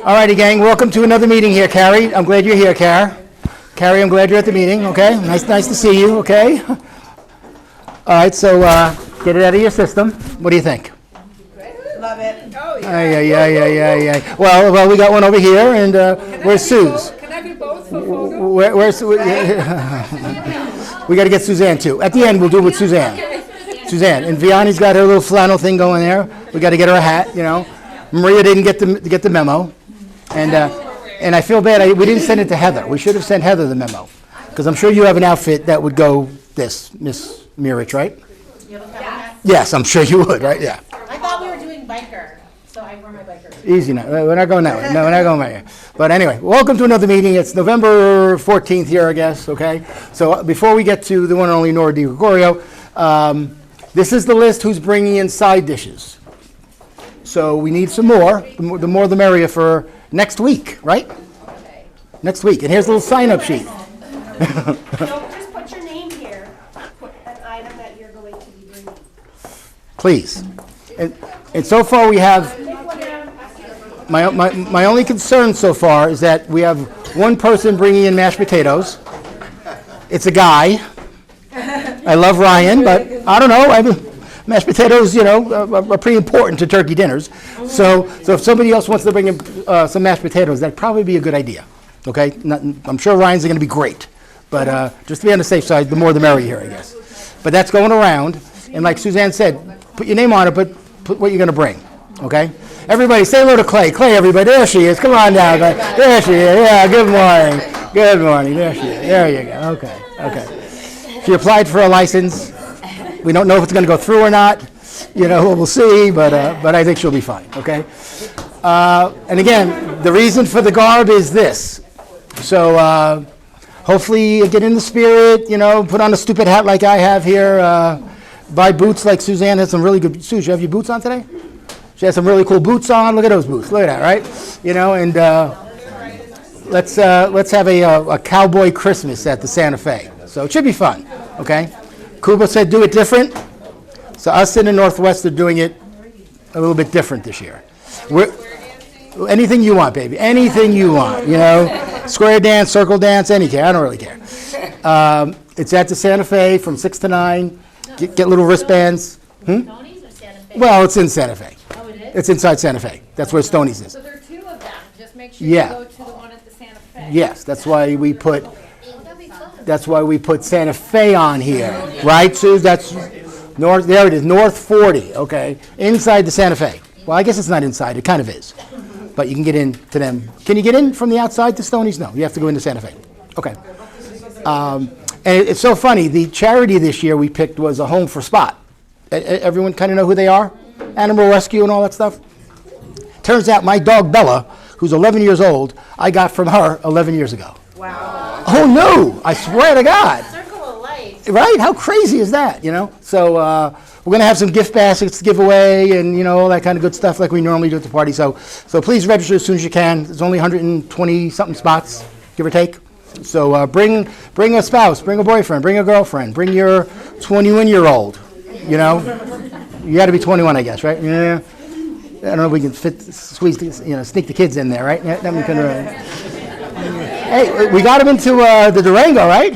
All righty, gang. Welcome to another meeting here, Carrie. I'm glad you're here, Carrie, I'm glad you're at the meeting. Okay, nice to see you. Okay. All right, so get it out of your system. What do you think? Love it. Oh, Yeah. Well, we got one over here, and where's Suze? Can I do both for photo? Where's we got to get Suzanne too. At the end, we'll do it with Suzanne. Suzanne and Vianney's got her little flannel thing going there. We got to get her a hat. You know, Maria didn't get the memo, and I feel bad. We didn't send it to Heather. We should have sent Heather the memo, because I'm sure you have an outfit that would go this, Miss Mirich, right? Yes, I'm sure you would, right? Yeah. I thought we were doing biker, so I wore my biker. Easy now. We're not going that way. No, we're not going that way. But anyway, welcome to another meeting. It's November 14th here, I guess, okay? So before we get to the one and only Nora DiGregorio, this is the list who's bringing in side dishes. So we need some more. The more the merrier for next week, right? Okay. Next week. And here's a little sign-up sheet. Don't just put your name here, put an item that you're going to be bringing. Please. And so far we have, my only concern so far is that we have one person bringing in mashed potatoes. It's a guy. I love Ryan, but I don't know. Mashed potatoes, you know, are pretty important to turkey dinners. So if somebody else wants to bring in some mashed potatoes, that'd probably be a good idea. Okay? I'm sure Ryan's going to be great. But just to be on the safe side, the more the merrier here, I guess. But that's going around. And like Suzanne said, put your name on it, but put what you're going to bring. Okay? Everybody, say hello to Clay. Clay, everybody. There she is. Come on down, Clay. There she is. Yeah, good morning. Good morning. There she is. There you go. Okay. She applied for a license. We don't know if it's going to go through or not. You know, we'll see, but I think she'll be fine, okay? And again, the reason for the garb is this. So hopefully you get in the spirit, you know, put on a stupid hat like I have here. Buy boots like Suzanne has some really good, Suze, you have your boots on today? She has some really cool boots on. Look at those boots. Look at that, right? You know, and let's have a cowboy Christmas at the Santa Fe. So it should be fun, okay? Kuba said do it different. So us in the Northwest are doing it a little bit different this year. Anything you want, baby. Anything you want, you know. Square dance, circle dance, anything. I don't really care. It's at the Santa Fe from 6 to 9. Get little wristbands. Tony's or Santa Fe? Well, it's in Santa Fe. Oh, it is? It's inside Santa Fe. That's where Stoney's is. So there are two of them. Just make sure Yeah. you go to the one at the Santa Fe. Yes, that's why we put Santa Fe on here, right, Sue? That's north. There it is, North 40. Okay, inside the Santa Fe. Well, I guess it's not inside. It kind of is, but you can get in to them. Can you get in from the outside to Stoney's? No, you have to go into Santa Fe. Okay. And it's so funny. The charity this year we picked was a Home for Spot. Everyone kind of know who they are? Animal rescue and all that stuff. Turns out my dog Bella, who's 11 years old, I got from her 11 years ago. Wow. Oh no! I swear to God. Circle of life. Right? How crazy is that? You know. So we're gonna have some gift baskets to give away, and you know all that kind of good stuff like we normally do at the party. So please register as soon as you can. There's only 120 something spots, give or take. So bring a spouse, bring a boyfriend, bring a girlfriend, bring your 21-year-old. You know, you got to be 21, I guess, right? Yeah. I don't know if we can sneak the kids in there, right? Yeah, then we can. Hey, we got him into the Durango, right?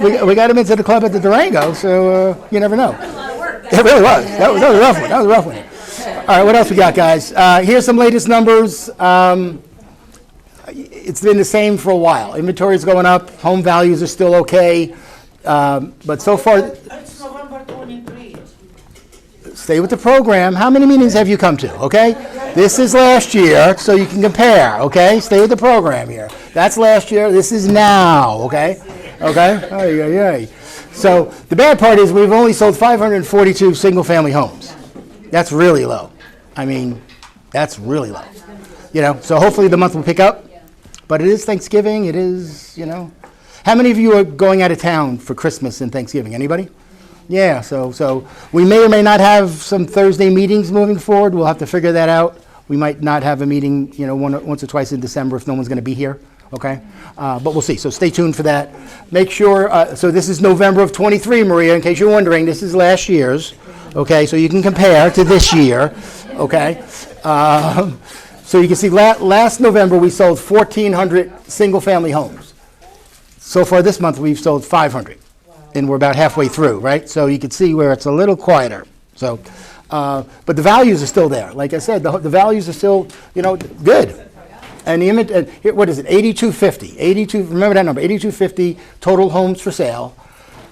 We got him into the club at the Durango, so you never know. It really was. That was a rough one. That was a rough one. All right, what else we got, guys? Here's some latest numbers. It's been the same for a while. Inventory is going up. Home values are still okay. But so far, It's November 23. stay with the program. How many meetings have you come to, okay? This is last year, so you can compare, okay? Stay with the program here. That's last year. This is now, okay? Okay? So the bad part is we've only sold 542 single-family homes. That's really low. I mean, that's really low. You know, so hopefully the month will pick up. But it is Thanksgiving. It is, you know. How many of you are going out of town for Christmas and Thanksgiving? Anybody? Yeah, so we may or may not have some Thursday meetings moving forward. We'll have to figure that out. We might not have a meeting, you know, once or twice in December if no one's going to be here, okay? But we'll see. So stay tuned for that. Make sure, so this is November of 23, Maria, in case you're wondering. This is last year's, okay? So you can compare to this year, okay? So you can see last November, we sold 1,400 single-family homes. So far this month, we've sold 500. And we're about halfway through, right? So you can see where it's a little quieter. So, but the values are still there. Like I said, the values are still, good. And the image, here, what is it, 8250. 82, remember that number, 8250 total homes for sale.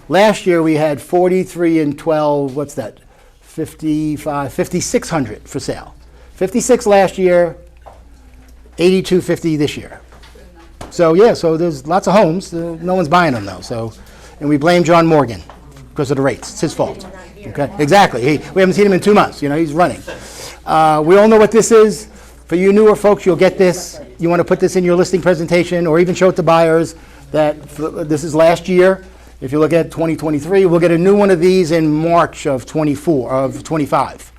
Last year, we had 43 and 12, what's that? 5,600 for sale. 56 last year, 8250 this year. So yeah, so there's lots of homes. No one's buying them though. So, and we blame John Morgan because of the rates. It's his fault. Okay, exactly. We haven't seen him in 2 months. He's running. We all know what this is. For you newer folks, you'll get this. You want to put this in your listing presentation or even show it to buyers that this is last year. If you look at 2023, we'll get a new one of these in March of 25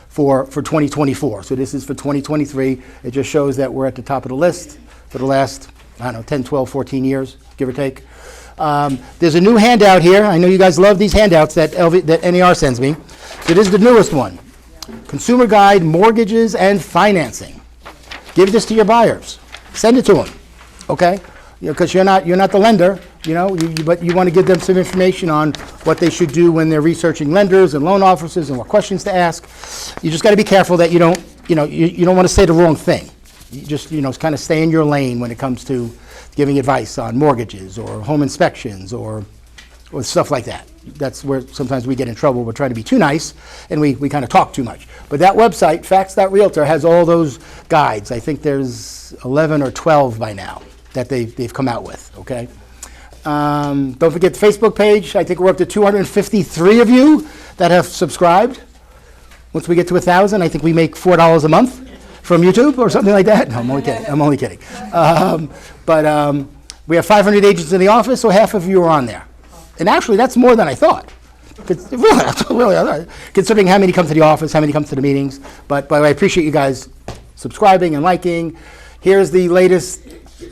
for 2024. So this is for 2023. It just shows that we're at the top of the list for the last, 10, 12, 14 years, give or take. There's a new handout here. I know you guys love these handouts that NAR sends me. So this is the newest one. Consumer Guide, Mortgages and Financing. Give this to your buyers. Send it to them, okay? Because you're not the lender, but you want to give them some information on what they should do when they're researching lenders and loan officers and what questions to ask. You just got to be careful that you don't want to say the wrong thing. You just, kind of stay in your lane when it comes to giving advice on mortgages or home inspections or stuff like that. That's where sometimes we get in trouble. We're trying to be too nice, and we kind of talk too much. But that website, Facts.Realtor, has all those guides. I think there's 11 or 12 by now that they've come out with, okay? Don't forget the Facebook page. I think we're up to 253 of you that have subscribed. Once we get to 1,000, I think we make $4 a month from YouTube or something like that. No, I'm only kidding. But we have 500 agents in the office, so half of you are on there. And actually, that's more than I thought. Really, considering how many come to the office, how many come to the meetings. But I appreciate you guys subscribing and liking. Here's the latest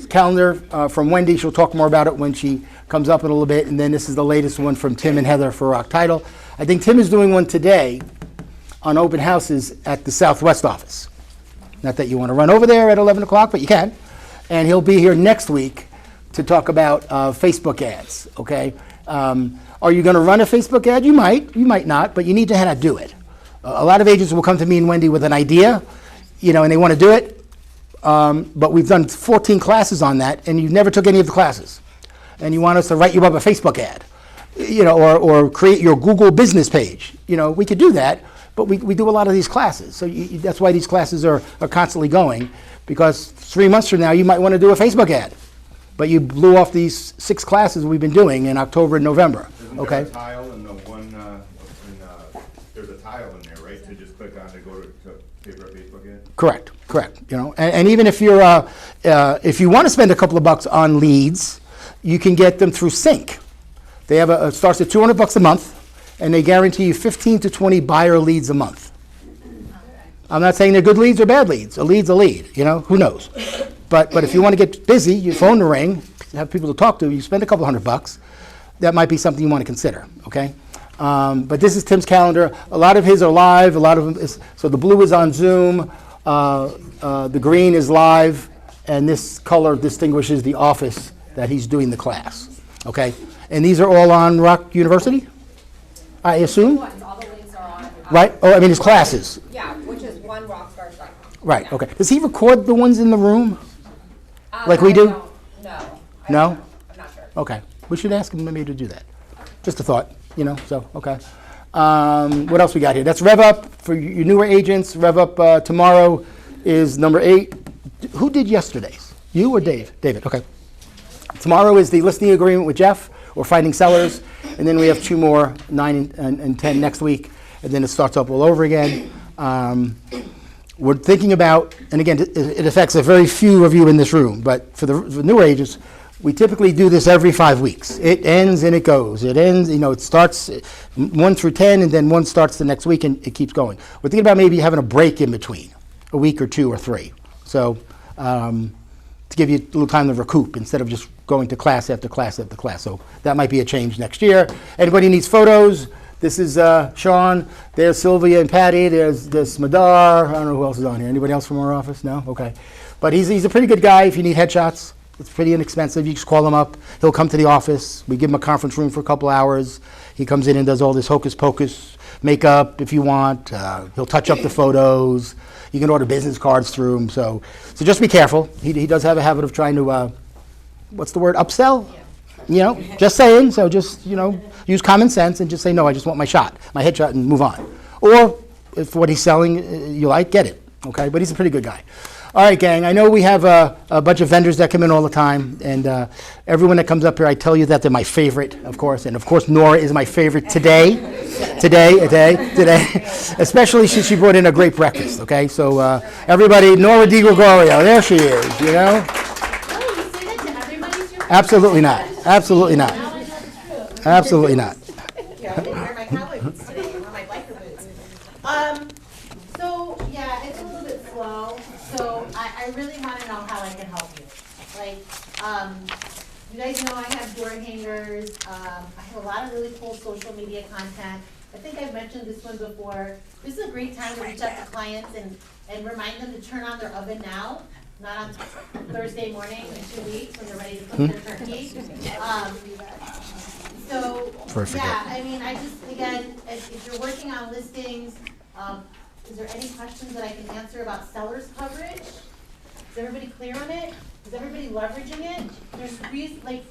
calendar from Wendy. She'll talk more about it when she comes up in a little bit. And then this is the latest one from Tim and Heather for Rock Title. I think Tim is doing one today on open houses at the Southwest office. Not that you want to run over there at 11 o'clock, but you can. And he'll be here next week to talk about Facebook ads, okay? Are you going to run a Facebook ad? You might not, but you need to know how to do it. A lot of agents will come to me and Wendy with an idea, and they want to do it, but we've done 14 classes on that, and you never took any of the classes. And you want us to write you up a Facebook ad, or create your Google business page. We could do that, but we do a lot of these classes. So that's why these classes are constantly going, because 3 months from now, you might want to do a Facebook ad. But you blew off these 6 classes we've been doing in October and November. Okay. There's a tile in the one, there's a tile in there, right? To just click on to go to pay for a Facebook ad? Correct. And even if you're, if you want to spend a couple of bucks on leads, you can get them through Sync. They have it starts at $200 a month, and they guarantee you 15 to 20 buyer leads a month. I'm not saying they're good leads or bad leads. A lead's a lead. Who knows? But if you want to get busy, your phone to ring, have people to talk to, you spend a couple $100. That might be something you want to consider, okay? But this is Tim's calendar. A lot of his are live. A lot of them is, so the blue is on Zoom, the green is live, and this color distinguishes the office that he's doing the class, okay? And these are all on Rock University, I assume? All the links are on. Right? Oh, I mean, his classes. Yeah, which is onerockstars.com. Right, okay. Does he record the ones in the room? Like we do? No. No? I'm not sure. Okay. We should ask him maybe to do that. Just a thought, so, okay. What else we got here? That's Rev Up for your newer agents. Rev Up tomorrow is number 8. Who did yesterday's? You or Dave? David, okay. Tomorrow is the listing agreement with Jeff, or finding sellers, and then we have 2 more, 9 and 10 next week, and then it starts up all over again. We're thinking about, and again, it affects a very few of you in this room, but for the newer agents, we typically do this every 5 weeks. It ends and it goes. It ends, it starts 1 through 10, and then 1 starts the next week, and it keeps going. We're thinking about maybe having a break in between, a week or 2 or 3. So to give you a little time to recoup instead of just going to class after class after class. So that might be a change next year. Anybody needs photos, This is Sean. There's Sylvia and Patty. There's Madar. I don't know who else is on here. Anybody else from our office? No? Okay. But he's a pretty good guy if you need headshots. It's pretty inexpensive. You just call him up. He'll come to the office. We give him a conference room for a couple hours. He comes in and does all this hocus pocus makeup if you want. He'll touch up the photos. You can order business cards through him. So just be careful. He does have a habit of trying to, what's the word, upsell? You know, just saying. So just, use common sense and just say, no, I just want my shot, my headshot, and move on. Or if what he's selling you like, get it. Okay? But he's a pretty good guy. All right, gang, I know we have a bunch of vendors that come in all the time, and everyone that comes up here, I tell you that they're my favorite, of course, and of course Nora is my favorite today, especially since she brought in a great breakfast, okay? So everybody, Nora DiGregorio, there she is, Oh, you say that to everybody's your Absolutely not, absolutely not, Now I know it's true. absolutely not. Yeah, I didn't wear my cowboy boots today, I wore my biker boots. So, yeah, it's a little bit slow, so I really wanna know how I can help you. Like, you guys know I have door hangers, I have a lot of really cool social media content. I think I've mentioned this one before. This is a great time to reach out to clients and remind them to turn on their oven now, not on Thursday morning in 2 weeks when they're ready to cook their turkey. So, Perfect. yeah, I mean, I just, again, if you're working on listings, is there any questions that I can answer about seller's coverage? Is everybody clear on it? Is everybody leveraging it? Like,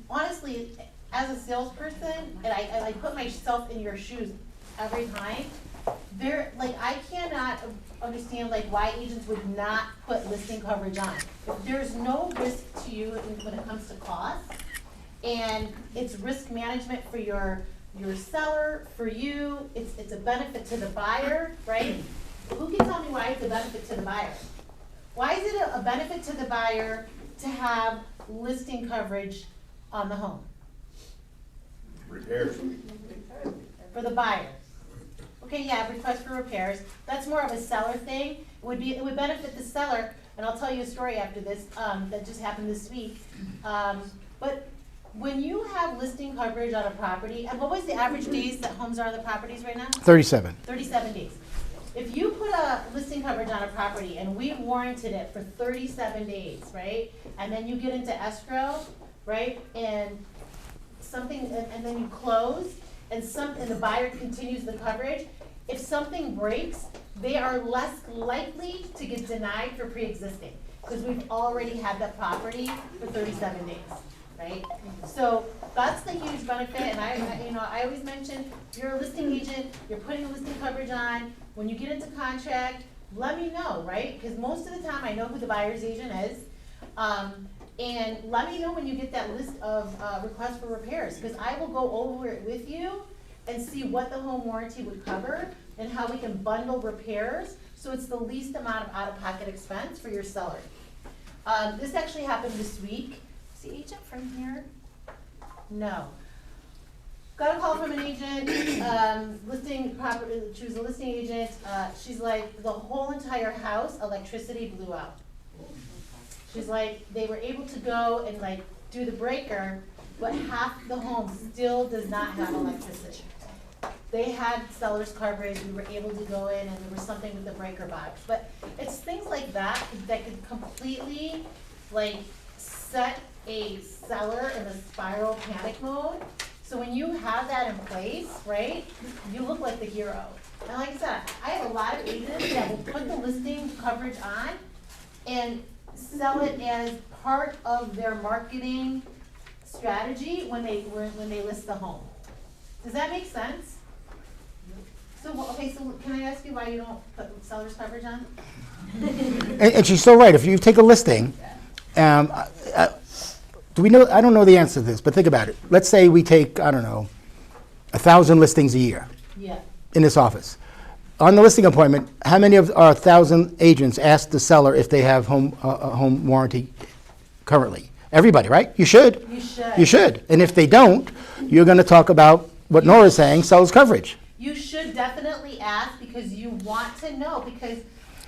honestly, as a salesperson, and I put myself in your shoes every time, I cannot understand why agents would not put listing coverage on. There's no risk to you when it comes to cost, and it's risk management for your seller, for you, it's a benefit to the buyer, right? Who can tell me why it's a benefit to the buyer? Why is it a benefit to the buyer to have listing coverage on the home? Repairs. For the buyer? Okay, yeah, request for repairs, that's more of a seller thing. It would benefit the seller, and I'll tell you a story after this, that just happened this week. But when you have listing coverage on a property, and what was the average days that homes are on the properties right now? 37. 37 days. If you put a listing coverage on a property and we warranted it for 37 days, right? And then you get into escrow, right? And then you close, and the buyer continues the coverage. If something breaks, they are less likely to get denied for pre-existing, because we've already had that property for 37 days. Right? So that's the huge benefit, and I always mention, if you're a listing agent, you're putting a listing coverage on, when you get into contract, let me know, right? Because most of the time I know who the buyer's agent is, and let me know when you get that list of requests for repairs, because I will go over it with you and see what the home warranty would cover and how we can bundle repairs so it's the least amount of out-of-pocket expense for your seller. This actually happened this week. Is the agent from here? No. Got a call from an agent, listing property, she was a listing agent, she's like, the whole entire house, electricity blew out. She's like, they were able to go and do the breaker, but half the home still does not have electricity. They had seller's coverage, we were able to go in, and there was something with the breaker box. But it's things like that that could completely set a seller in a spiral panic mode. So when you have that in place, right, you look like the hero. And like I said, I have a lot of agents that will put the listing coverage on and sell it as part of their marketing strategy when they list the home. Does that make sense? So, okay, so can I ask you why you don't put seller's coverage on? And she's so right. If you take a listing, do we know? I don't know the answer to this, but think about it. Let's say we take, 1,000 listings a year Yeah. in this office. On the listing appointment, how many of our 1,000 agents ask the seller if they have home warranty currently? Everybody, right? You should. You should. You should. And if they don't, you're going to talk about what Nora's saying, seller's coverage. You should definitely ask, because you want to know, because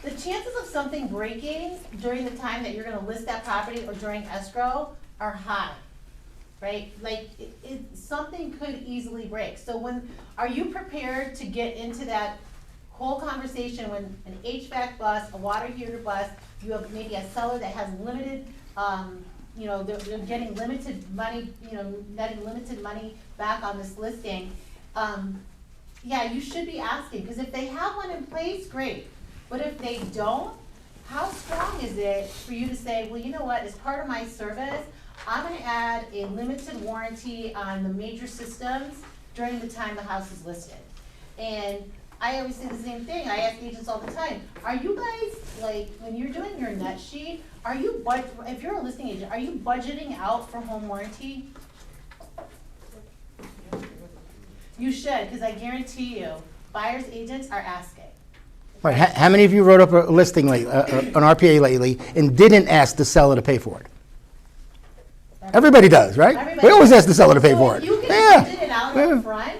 the chances of something breaking during the time that you're gonna list that property or during escrow are high. right? Like, something could easily break. So are you prepared to get into that whole conversation when an HVAC bus, a water heater bus, you have maybe a seller that has limited, they're getting limited money, netting limited money back on this listing. Yeah, you should be asking, because if they have one in place, great. But if they don't, how strong is it for you to say, well, you know what, as part of my service, I'm gonna add a limited warranty on the major systems during the time the house is listed. And I always say the same thing, I ask agents all the time, are you guys, like, when you're doing your net sheet, if you're a listing agent, are you budgeting out for home warranty? You should, because I guarantee you, buyer's agents are asking. Right, how many of you wrote up a listing, an RPA lately, and didn't ask the seller to pay for it? Everybody does, right? Everybody We always does. ask the seller to pay for it. So if you can Yeah. budget it out Yeah. up front,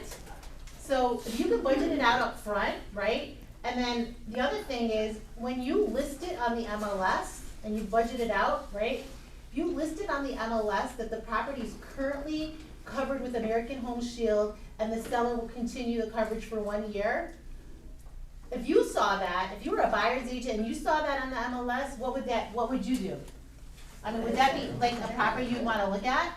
so if you can budget it out up front, right? And then the other thing is, when you list it on the MLS and you budget it out, right? If you list it on the MLS that the property is currently covered with American Home Shield and the seller will continue the coverage for 1 year, if you saw that, if you were a buyer's agent and you saw that on the MLS, what would you do? I mean, would that be like a property you'd wanna look at?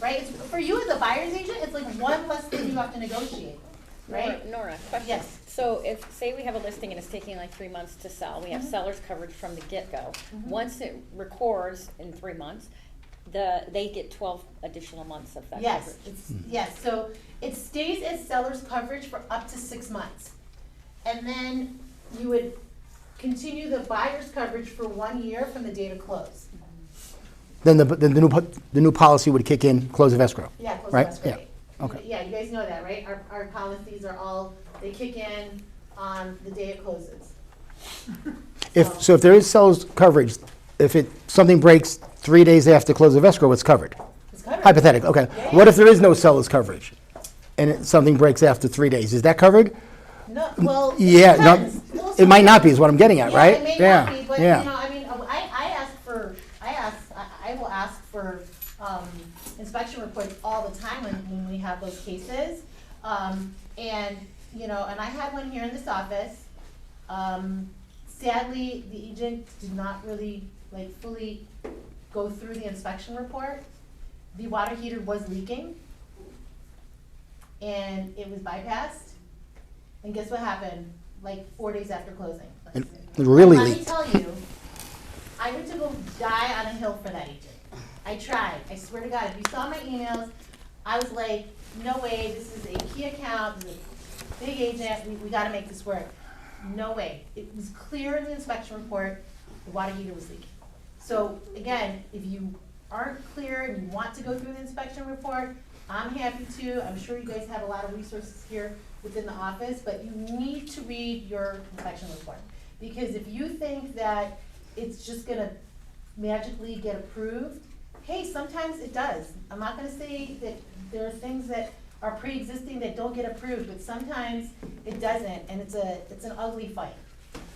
Right, for you as a buyer's agent, it's like one less thing you have to negotiate, right? Nora, question. Yes. So if, say we have a listing and it's taking like 3 months to sell, we have seller's coverage from the get-go. Once it records in 3 months, they get 12 additional months of that Yes, coverage. yes, so it stays as seller's coverage for up to 6 months. And then you would continue the buyer's coverage for 1 year from the date of close. Then the new policy would kick in, close of escrow. Yeah, close Right? of escrow Yeah. date. Okay. Yeah, you guys know that, right? Our policies are all, they kick in on the day it closes. So if there is seller's coverage, if something breaks 3 days after close of escrow, it's covered. It's covered. Hypothetical, okay. Yeah, What yeah. if there is no seller's coverage and something breaks after 3 days? Is that covered? No, well, it Yeah, no, depends. Well, it might not be is what I'm getting at, Yeah, right? it may Yeah, not be, but, yeah. you know, I mean, I will ask for, inspection reports all the time when we have those cases. And, you know, and I had one here in this office. Sadly, the agent did not really, like, fully go through the inspection report. The water heater was leaking, and it was bypassed. And guess what happened, like 4 days after closing? It really Let me leaked. tell you, I went to go die on a hill for that agent. I tried, I swear to God, if you saw my emails, I was like, no way, this is a key account, this is a big agent, we gotta make this work. No way, it was clear in the inspection report, the water heater was leaking. So again, if you aren't clear and you want to go through the inspection report, I'm happy to, I'm sure you guys have a lot of resources here within the office, but you need to read your inspection report. Because if you think that it's just gonna magically get approved, hey, sometimes it does. I'm not gonna say that there are things that are pre-existing that don't get approved, but sometimes it doesn't, and it's an ugly fight.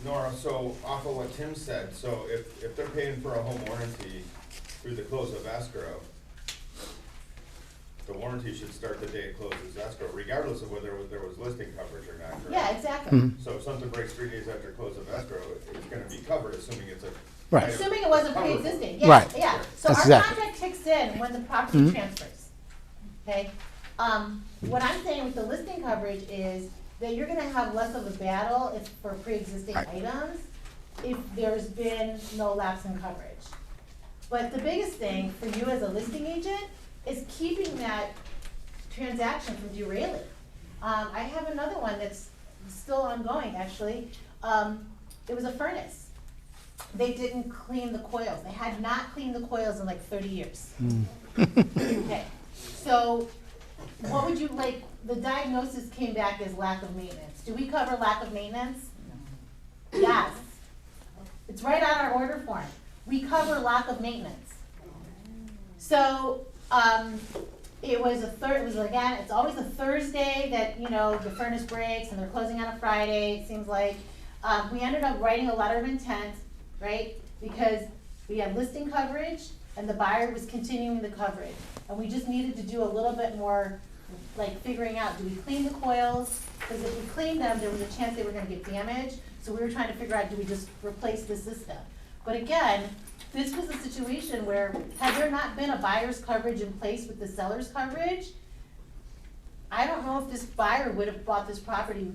Nora, so off of what Tim said, so if they're paying for a home warranty through the close of escrow, the warranty should start the day it closes escrow, regardless of whether there was listing coverage or not, correct? Yeah, exactly. So if something breaks 3 days after close of escrow, it's gonna be covered, assuming it's a. Right. item Assuming it wasn't coverable. pre-existing, yeah, Right. yeah. So That's our exactly. contract kicks in when the property transfers, okay? What I'm saying with the listing coverage is that you're gonna have less of a battle if for pre-existing Right. items if there's been no lapse in coverage. But the biggest thing for you as a listing agent is keeping that transaction from derailing. I have another one that's still ongoing, actually. It was a furnace. They didn't clean the coils. They had not cleaned the coils in like 30 years. Okay, so what would you like, the diagnosis came back as lack of maintenance. Do we cover lack of maintenance? Yes. It's right on our order form. We cover lack of maintenance. So, it was again, it's always a Thursday that, you know, the furnace breaks and they're closing on a Friday, it seems like. We ended up writing a letter of intent, right? Because we had listing coverage and the buyer was continuing the coverage. And we just needed to do a little bit more, like figuring out, do we clean the coils? Because if we cleaned them, there was a chance they were gonna get damaged. So we were trying to figure out, do we just replace the system? But again, this was a situation where, had there not been a buyer's coverage in place with the seller's coverage, I don't know if this buyer would have bought this property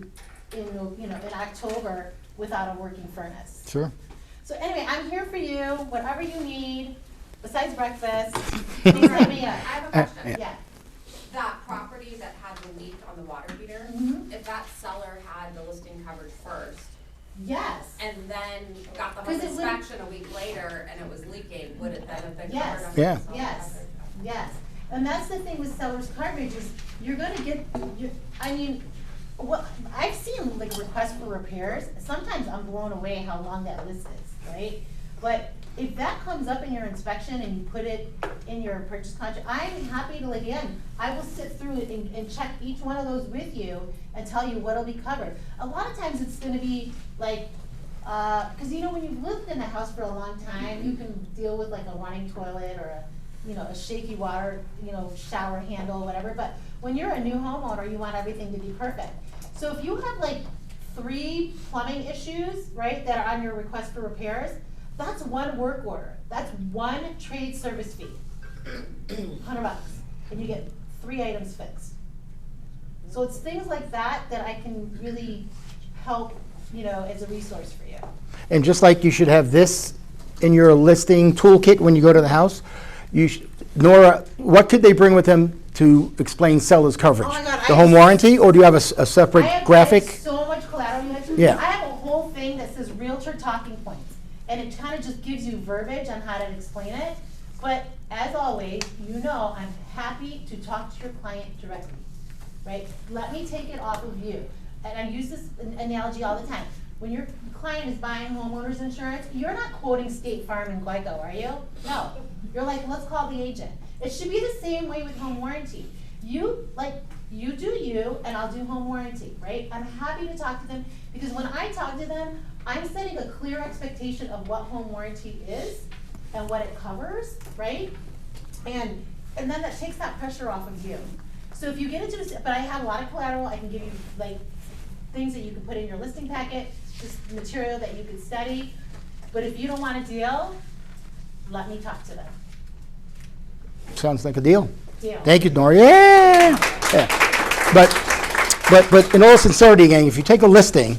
in, in October without a working furnace. Sure. So anyway, I'm here for you, whatever you need, besides breakfast, please hit me I up. have a question. Yeah. That property that had the leak on the water heater, Mhm. if that seller had the listing covered first, Yes. and then got the 'Cause home it would- inspection a week later and it was leaking, would it then have been Yes. covered under Yeah. the seller's Yes, coverage? yes. And that's the thing with seller's coverage is you're gonna get, I mean, what, I've seen like requests for repairs. Sometimes I'm blown away how long that list is, right? But if that comes up in your inspection and you put it in your purchase contract, I'm happy to, like, again, I will sit through it and check each one of those with you and tell you what'll be covered. A lot of times it's gonna be like, cause when you've lived in a house for a long time, you can deal with like a running toilet or a shaky water, shower handle, whatever, but when you're a new homeowner, you want everything to be perfect. So if you have like 3 plumbing issues, right, that are on your request for repairs, that's 1 work order. That's 1 trade service fee, $100, and you get 3 items fixed. So it's things like that that I can really help, as a resource for you. And just like you should have this in your listing toolkit when you go to the house, Nora, what could they bring with them to explain seller's coverage? Oh my God, The home warranty, or do you have a separate I have graphic? so much collateral. Yeah. I have a whole thing that says Realtor talking points, and it kind of just gives you verbiage on how to explain it. But as always, I'm happy to talk to your client directly, right? Let me take it off of you. And I use this analogy all the time. When your client is buying homeowners insurance, you're not quoting State Farm and Geico, are you? No. You're like, let's call the agent. It should be the same way with home warranty. You do you, and I'll do home warranty, right? I'm happy to talk to them, because when I talk to them, I'm setting a clear expectation of what home warranty is and what it covers, right? And then that takes that pressure off of you. So if you get into this, but I have a lot of collateral, I can give you like things that you can put in your listing packet, just material that you could study. But if you don't want a deal, let me talk to them. Sounds like a deal. Deal. Thank you, Nora. Yeah. But in all sincerity, gang, if you take a listing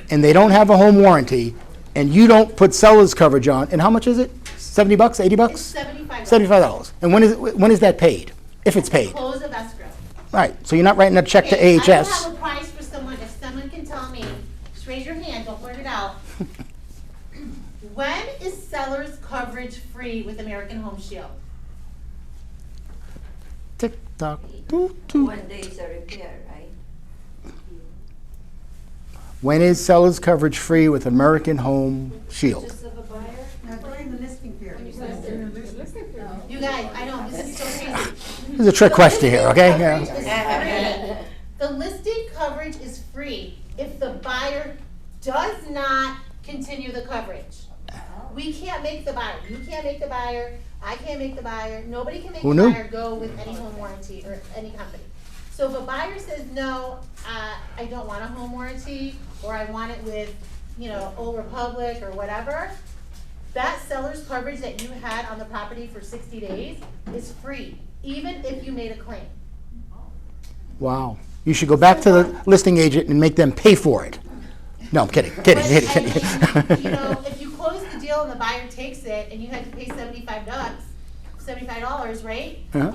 and they don't have a home warranty and you don't put seller's coverage on, and how much is it? $70, $80? It's $75. $75. And when is that paid? If it's paid. Close of escrow. Right, so you're not writing a check to Okay, I don't AHS. have a price for someone, if someone can tell me, just raise your hand, don't blurt it out. When is seller's coverage free with American Home Shield? Tick tock, toot toot. One day is a repair, right? When is seller's coverage free with American Home Shield? Just of a buyer? During the listing period. You guys, I know, this is so crazy. This is a trick question here, okay? Coverage Yeah. is free. The listing coverage is free if the buyer does not continue the coverage. We can't make the buyer, you can't make the buyer, I can't make the buyer, nobody can make Who the knew? buyer go with any home warranty or any company. So if a buyer says, no, I don't want a home warranty, or I want it with, Old Republic or whatever, that seller's coverage that you had on the property for 60 days is free, even if you made a claim. Wow. You should go back to the listing agent and make them pay for it. No, I'm kidding. But, I mean, Kidding. if you close the deal and the buyer takes it and you had to pay $75, right? Uh-huh.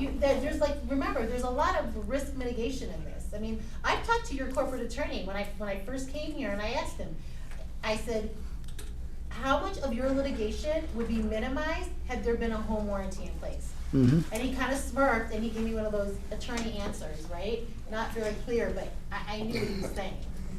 Remember, there's a lot of risk mitigation in this. I mean, I've talked to your corporate attorney when I first came here, and I asked him, I said, how much of your litigation would be minimized had there been a home warranty in place? Mhm. And he kind of smirked and he gave me one of those attorney answers, right? Not very clear, but I knew what he was saying.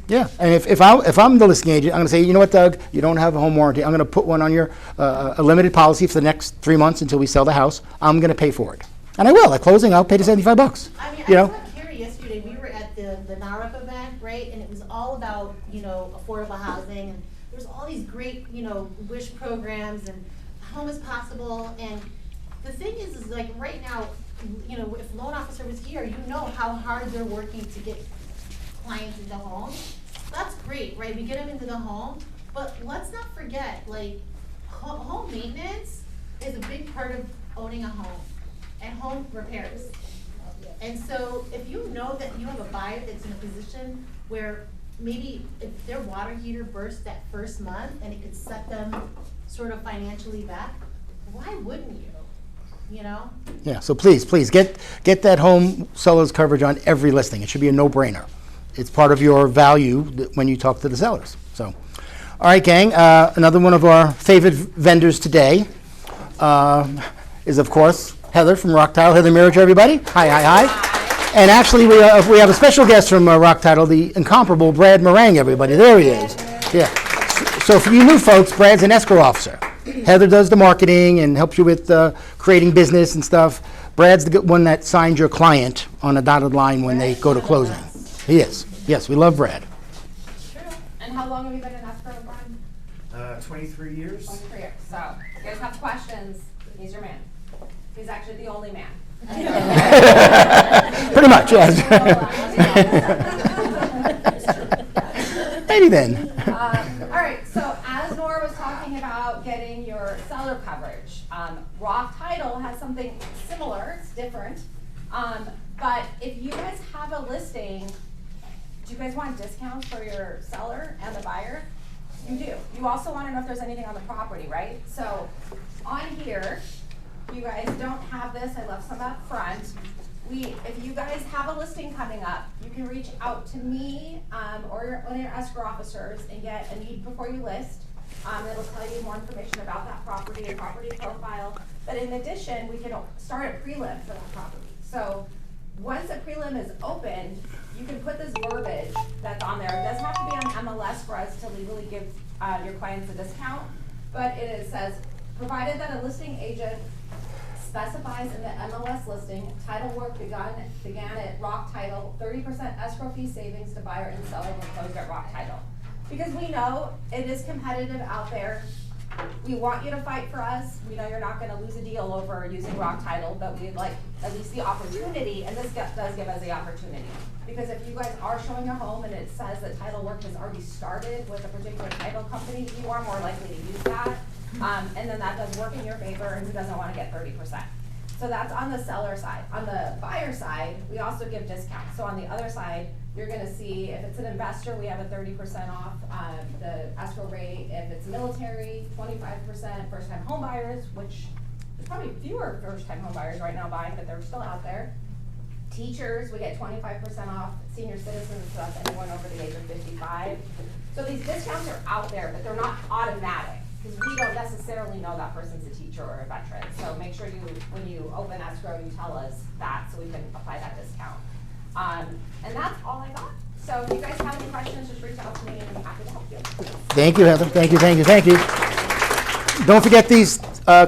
Yeah, and if I'm the listing agent, I'm gonna say, you know what, Doug, you don't have a home warranty. I'm gonna put one on your, a limited policy for the next 3 months until we sell the house. I'm gonna pay for it. And I will, at closing, I'll pay the $75, I mean, you know? I was here yesterday, we were at the NARUP event, right, and it was all about, affordable housing, and there's all these great, wish programs, and home is possible, and the thing is like right now, you know, if loan officer was here, you know how hard they're working to get clients into homes. That's great, right? We get them into the home, but let's not forget, like, home maintenance is a big part of owning a home and home repairs. And so if you know that you have a buyer that's in a position where maybe if their water heater burst that first month and it could set them sort of financially back, why wouldn't you? You know? Yeah, so please, get that home seller's coverage on every listing. It should be a no-brainer. It's part of your value when you talk to the sellers. So, all right, gang, another one of our favorite vendors today is, of course, Heather from Rock Title. Heather Mirage, everybody. Hi. And actually, we have a special guest from Rock Title, the incomparable Brad Meringue, everybody. There he is. Yeah. So for you new folks, Brad's an escrow officer. Heather does the marketing and helps you with creating business and stuff. Brad's the one that signs your client on a dotted line when they go to closing. He is. Yes, we love Brad. True. And how long have you been in escrow, Brian? 23 years. 23 years. So, if you guys have questions, he's your man. He's actually the only man. Pretty much, yes. Maybe then. All right, so as Nora was talking about getting your seller coverage, Rock Title has something similar, it's different. But if you guys have a listing, do you guys want discounts for your seller and the buyer? You do. You also want to know if there's anything on the property, right? So on here, you guys don't have this, I left some up front. If you guys have a listing coming up, you can reach out to me or one of your escrow officers and get a need before you list. It'll tell you more information about that property and property profile. But in addition, we can start a prelim for that property. So once a prelim is opened, you can put this verbiage that's on there. It doesn't have to be on MLS for us to legally give your clients a discount, but it says, provided that a listing agent specifies in the MLS listing, title work began at Rock Title, 30% escrow fee savings to buyer and seller when closed at Rock Title. Because we know it is competitive out there. We want you to fight for us. We know you're not gonna lose a deal over using Rock Title, but we'd like at least the opportunity, and this does give us the opportunity. Because if you guys are showing a home and it says that title work has already started with a particular title company, you are more likely to use that. And then that does work in your favor, and who doesn't wanna get 30%? So that's on the seller side. On the buyer side, we also give discounts. So on the other side, you're gonna see if it's an investor, we have a 30% off the escrow rate. If it's military, 25%. First time home buyers, which there's probably fewer first time home buyers right now buying, but they're still out there. Teachers, we get 25% off. Senior citizens, so that's anyone over the age of 55. So these discounts are out there, but they're not automatic, because we don't necessarily know that person's a teacher or a veteran. So make sure when you open escrow, you tell us that so we can apply that discount. And that's all I got. So if you guys have any questions, just reach out to me and I'm happy to help you. Thank you, Heather. Thank you. Don't forget these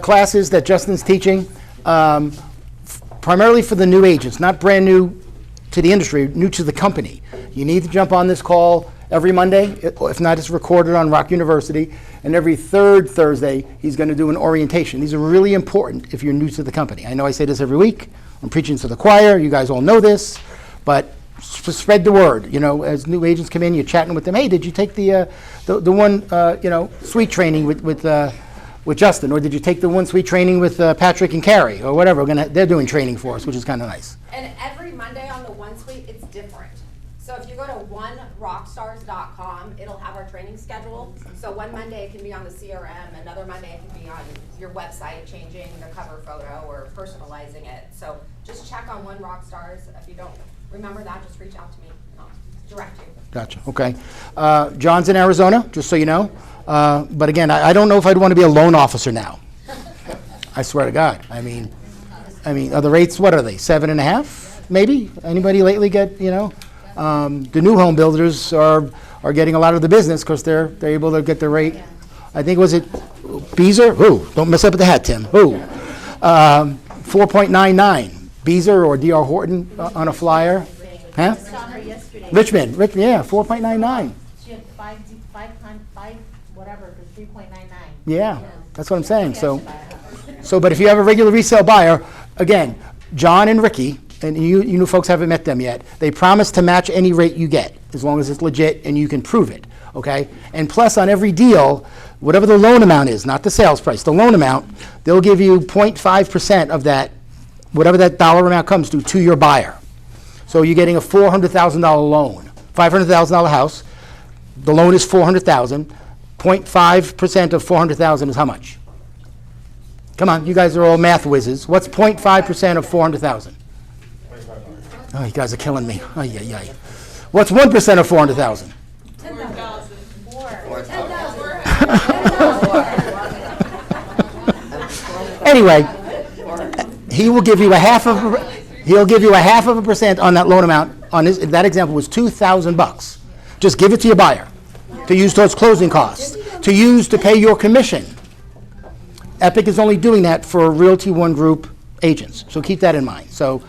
classes that Justin's teaching, primarily for the new agents, not brand new to the industry, new to the company. You need to jump on this call every Monday. If not, it's recorded on Rock University. And every third Thursday, he's going to do an orientation. These are really important if you're new to the company. I know I say this every week. I'm preaching to the choir. You guys all know this. But spread the word. You know, as new agents come in, you're chatting with them. Hey, did you take the one suite training with Justin, or did you take the one suite training with Patrick and Carrie, or whatever? They're doing training for us, which is kind of nice. And every Monday on the One Suite, it's different. So if you go to onerockstars.com, it'll have our training schedule. So one Monday it can be on the CRM, another Monday it can be on your website, changing the cover photo or personalizing it. So just check on One Rockstars. If you don't remember that, just reach out to me and I'll direct you. Gotcha. Okay. John's in Arizona, just so you know. But again, I don't know if I'd want to be a loan officer now. I swear to God. I mean, are the rates, what are they, 7.5, maybe? Anybody lately get, the new home builders are getting a lot of the business because they're able to get the rate. I think, was it Beazer? Who? Don't mess up with the hat, Tim. Who? 4.99. Beazer or D.R. Horton on a flyer. Huh? I saw her yesterday. Richmond, yeah, 4.99. She had five whatever for 3.99. Yeah, that's what I'm saying. So So, but if you have a regular resale buyer, again, John and Ricky, and you new folks haven't met them yet, they promise to match any rate you get, as long as it's legit and you can prove it, okay? And plus, on every deal, whatever the loan amount is, not the sales price, the loan amount, they'll give you 0.5% of that, whatever that dollar amount comes to your buyer. So you're getting a $400,000 loan, $500,000 house, the loan is $400,000, 0.5% of $400,000 is how much? Come on, you guys are all math whizzes. What's 0.5% of $400,000? Oh, you guys are killing me. Ay, ay, ay. What's 1% of $400,000? Anyway, he will give you he'll give you a half of a percent on that loan amount. On that example was $2,000. Just give it to your buyer to use towards closing costs, to use to pay your commission. Epic is only doing that for Realty One Group agents, so keep that in mind. So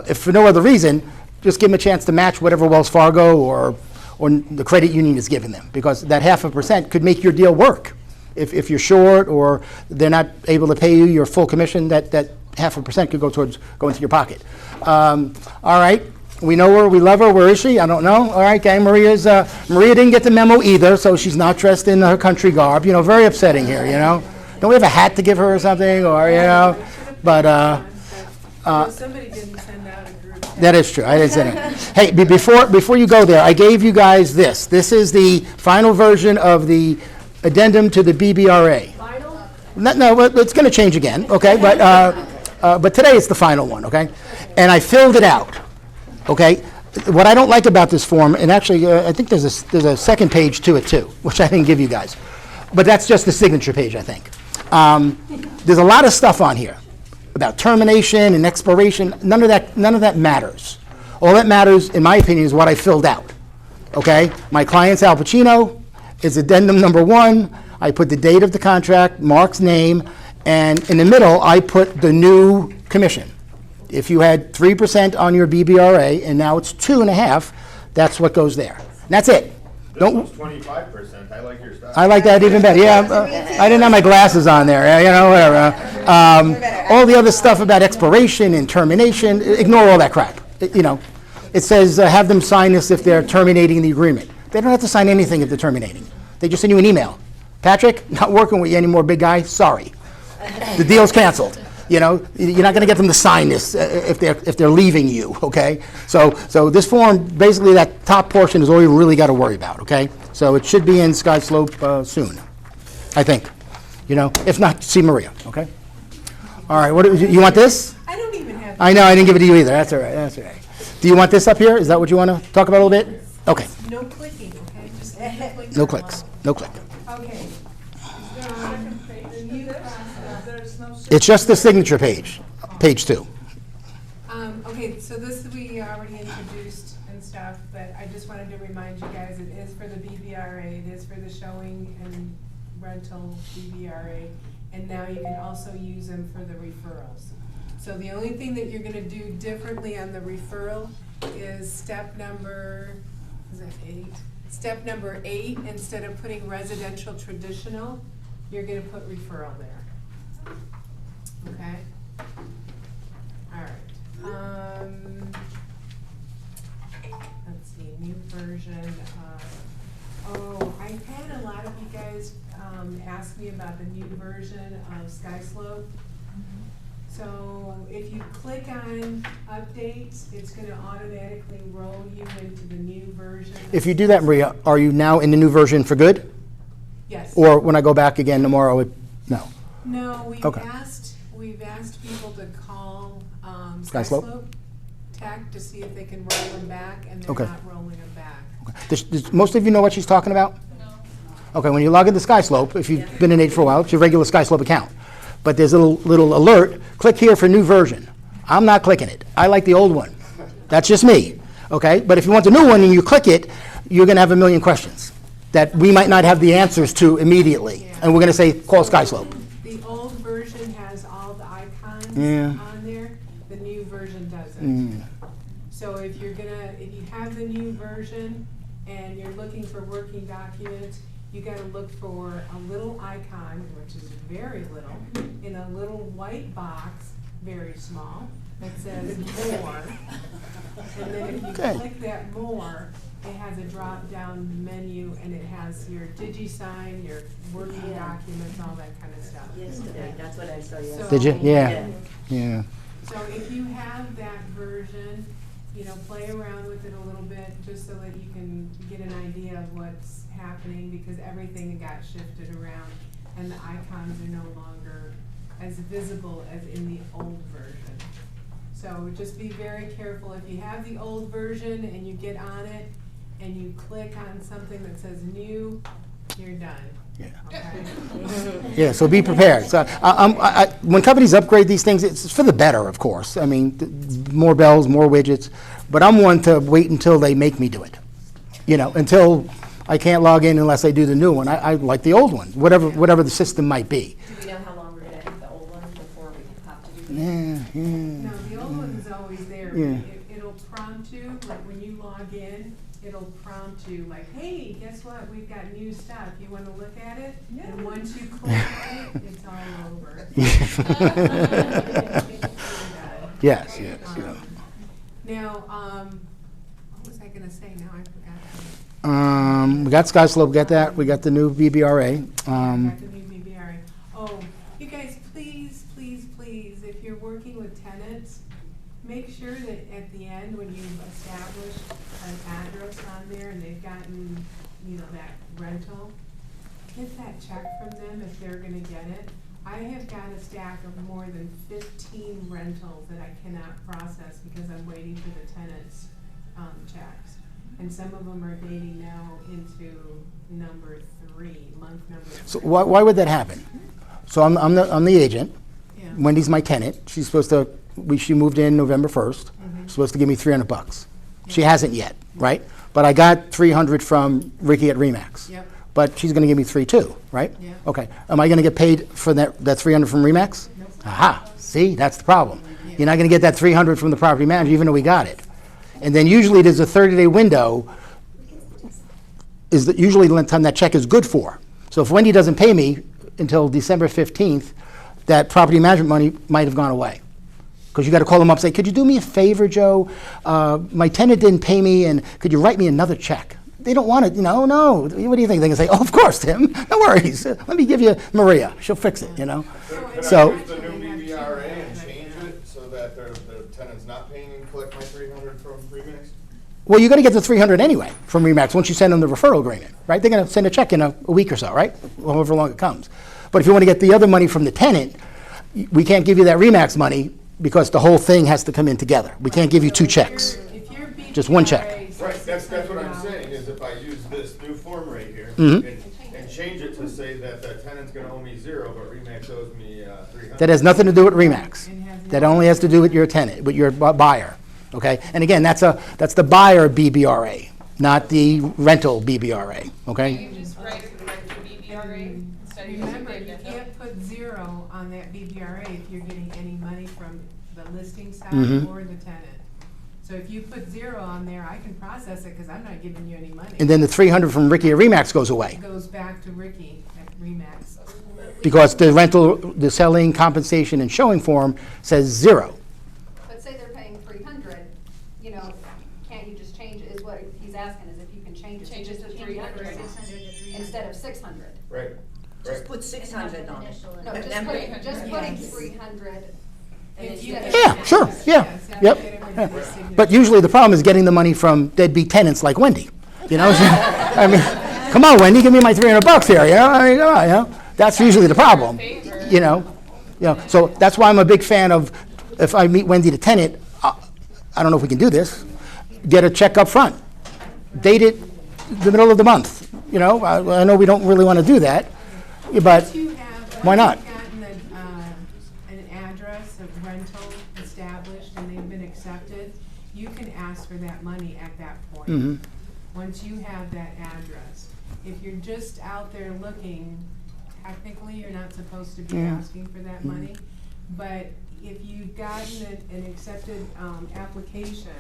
if for no other reason, just give them a chance to match whatever Wells Fargo or the credit union is giving them, because that 0.5% could make your deal work. If you're short or they're not able to pay you your full commission, that 0.5% could go into your pocket. All right, we know her, we love her. Where is she? I don't know. All right, gang. Maria didn't get the memo either, so she's not dressed in her country garb. You know, very upsetting here. You know, don't we have a hat to give her or something, or you know? But somebody didn't send out a group. that is true. I didn't say that. Hey, before you go there, I gave you guys this. This is the final version of the addendum to the BBRA. Final? No, it's going to change again, okay? But today it's the final one, okay? And I filled it out, okay? What I don't like about this form, and actually I think there's a second page to it too, which I didn't give you guys. But that's just the signature page, I think. There's a lot of stuff on here about termination and expiration. None of that matters. All that matters, in my opinion, is what I filled out, okay? My client's Al Pacino. It's addendum number 1. I put the date of the contract, Mark's name, and in the middle, I put the new commission. If you had 3% on your BBRA, and now it's 2.5%, that's what goes there. And that's it. This one's 25%. I like your stuff. I like that even better. Yeah, I didn't have my glasses on there. You know, whatever. All the other stuff about expiration and termination, ignore all that crap. You know, it says have them sign this if they're terminating the agreement. They don't have to sign anything if they're terminating. They just send you an email. Patrick, not working with you anymore, big guy. Sorry, the deal's canceled. You know, you're not going to get them to sign this if they're leaving you. Okay, so this form, basically, that top portion is all you really got to worry about. Okay, so it should be in Sky Slope soon, I think. You know, if not, see Maria. Okay. All right. What you want this? I don't even have. I know I didn't give it to you either. That's all right. That's all right. Do you want this up here? Is that what you want to talk about a little bit? Okay. No clicking, okay? Just click. No clicks. No click. Okay. It's just the signature page, page 2. Okay, so this we already introduced and stuff, but I just wanted to remind you guys, it is for the BBRA, it is for the showing and rental BBRA, and now you can also use them for the referrals. So the only thing that you're gonna do differently on the referral is step number, is that 8? Step number 8, instead of putting residential traditional, you're gonna put referral there. Okay? Alright. Let's see, new version. I've had a lot of you guys ask me about the new version of Sky Slope. So if you click on updates, it's gonna automatically roll you into the new version. If you do that, Maria, are you now in the new version for good? Yes. Or when I go back again tomorrow, no? No, we've Okay. asked people to call Sky Sky Slope? Slope Tech to see if they can roll them back, and they're Okay. not rolling them back. Does most of you know what she's talking about? No. Okay, when you log into Sky Slope, if you've been in it for a while, it's your regular Sky Slope account. But there's a little alert, click here for new version. I'm not clicking it. I like the old one. That's just me, okay? But if you want the new one and you click it, you're gonna have a million questions that we might not have the answers to immediately. And we're gonna say, call Sky Slope. The old version has all the icons Yeah. on there, the new version doesn't. Mm. So if you have the new version and you're looking for working documents, you gotta look for a little icon, which is very little, in a little white box, very small, that says more. And then if you Okay. click that more, it has a drop-down menu and it has your DigiSign, your working documents, all that kind of stuff. Yesterday, that's what I saw yesterday. Did you? Yeah, yeah. So if you have that version, you know, play around with it a little bit, just so that you can get an idea of what's happening, because everything got shifted around, and the icons are no longer as visible as in the old version. So just be very careful, if you have the old version and you get on it, and you click on something that says new, you're done. Yeah. Okay? Yeah, so be prepared. So, when companies upgrade these things, it's for the better, of course. I mean, more bells, more widgets, but I'm one to wait until they make me do it. You know, until I can't log in unless I do the new one. I like the old one, whatever the system might be. Do we know how long we're gonna have the old one before we have to do the Yeah, yeah. No, the old one's always there. Yeah. It'll prompt you, like when you log in, it'll prompt you like, hey, guess what? We've got new stuff. You wanna look at it? And once you click on it, it's all over. Yes, yes, yeah. Now, what was I gonna say? Now I forgot. We got Sky Slope, we got that. We got the new BBRA. Got the new BBRA. Oh, you guys, please, please, please, if you're working with tenants, make sure that at the end, when you've established an address on there and they've gotten, you know, that rental, get that check from them if they're gonna get it. I have got a stack of more than 15 rentals that I cannot process because I'm waiting for the tenants' checks. And some of them are dating now into number 3, month number 3. So why would that happen? So I'm the agent. Yeah. Wendy's my tenant. She's supposed to, she moved in November 1st. She's supposed to give me $300. She hasn't yet, right? But I got $300 from Ricky at Remax. Yep. But she's gonna give me $3 too, right? Yeah. Okay, am I gonna get paid for that $300 from Remax? Nope. Aha, see, that's the problem. You're not gonna get that $300 from the property manager, even though we got it. And then usually there's a 30-day window, usually the time that check is good for. So if Wendy doesn't pay me until December 15th, that property management money might have gone away. Because you gotta call them up and say, could you do me a favor, Joe? My tenant didn't pay me, and could you write me another check? They don't want it, no. What do you think? They can say, oh, of course, Tim, no worries. Let me give you Maria, she'll fix it, you know? Could So- I use the new BBRA and change it so that the tenant's not paying and collect my $300 from Remix? Well, you're gonna get the $300 anyway from Remax once you send them the referral agreement, right? They're gonna send a check in a week or so, right? However long it comes. But if you wanna get the other money from the tenant, we can't give you that Remax money because the whole thing has to come in together. We can't give you 2 checks. If your Just one check. BBRA says Right, that's what I'm $600, saying, is if I use this new form right here Mhm. and change it to say that the tenant's gonna owe me 0, but Remix owes me $300. That has nothing to do with Remax. It has That nothing- only has to do with your tenant, with your buyer, okay? And again, that's the buyer BBRA, not the rental BBRA, okay? just write the BBRA instead of using Remember, you the can't put 0 on that BBRA if you're getting any money from the listing side Mhm. or the tenant. So if you put 0 on there, I can process it because I'm not giving you any money. And then the $300 from Ricky at Remax goes away. It goes back to Ricky at Remax. Because the rental, the selling, compensation, and showing form says 0. But say they're paying 300, you know, can't you just change, is what he's asking, is if you can change it to Change it just to 300 300. instead of 600. Right, Just right. put 600 on it. No, And just then putting, put- just Yes. putting 300 If you- instead of. Yeah, sure, yeah, Yes, have yep. to get everybody's signature. But usually the problem is getting the money from deadbeat tenants like Wendy, you know? I mean, come on, Wendy, give me my $300 here, you know? I mean, come on, you know? That's usually the problem, you know? So that's why I'm a big fan of, if I meet Wendy the tenant, I don't know if we can do this, get a check up front, date it the middle of the month, you know? I know we don't really want to do that, but Once you have- why not? Once you've gotten an address of rental established and they've been accepted, you can ask for that money at that point. Mhm. Once you have that address. If you're just out there looking, technically, you're not supposed to be Yeah. asking for that money. But if you've gotten an accepted application,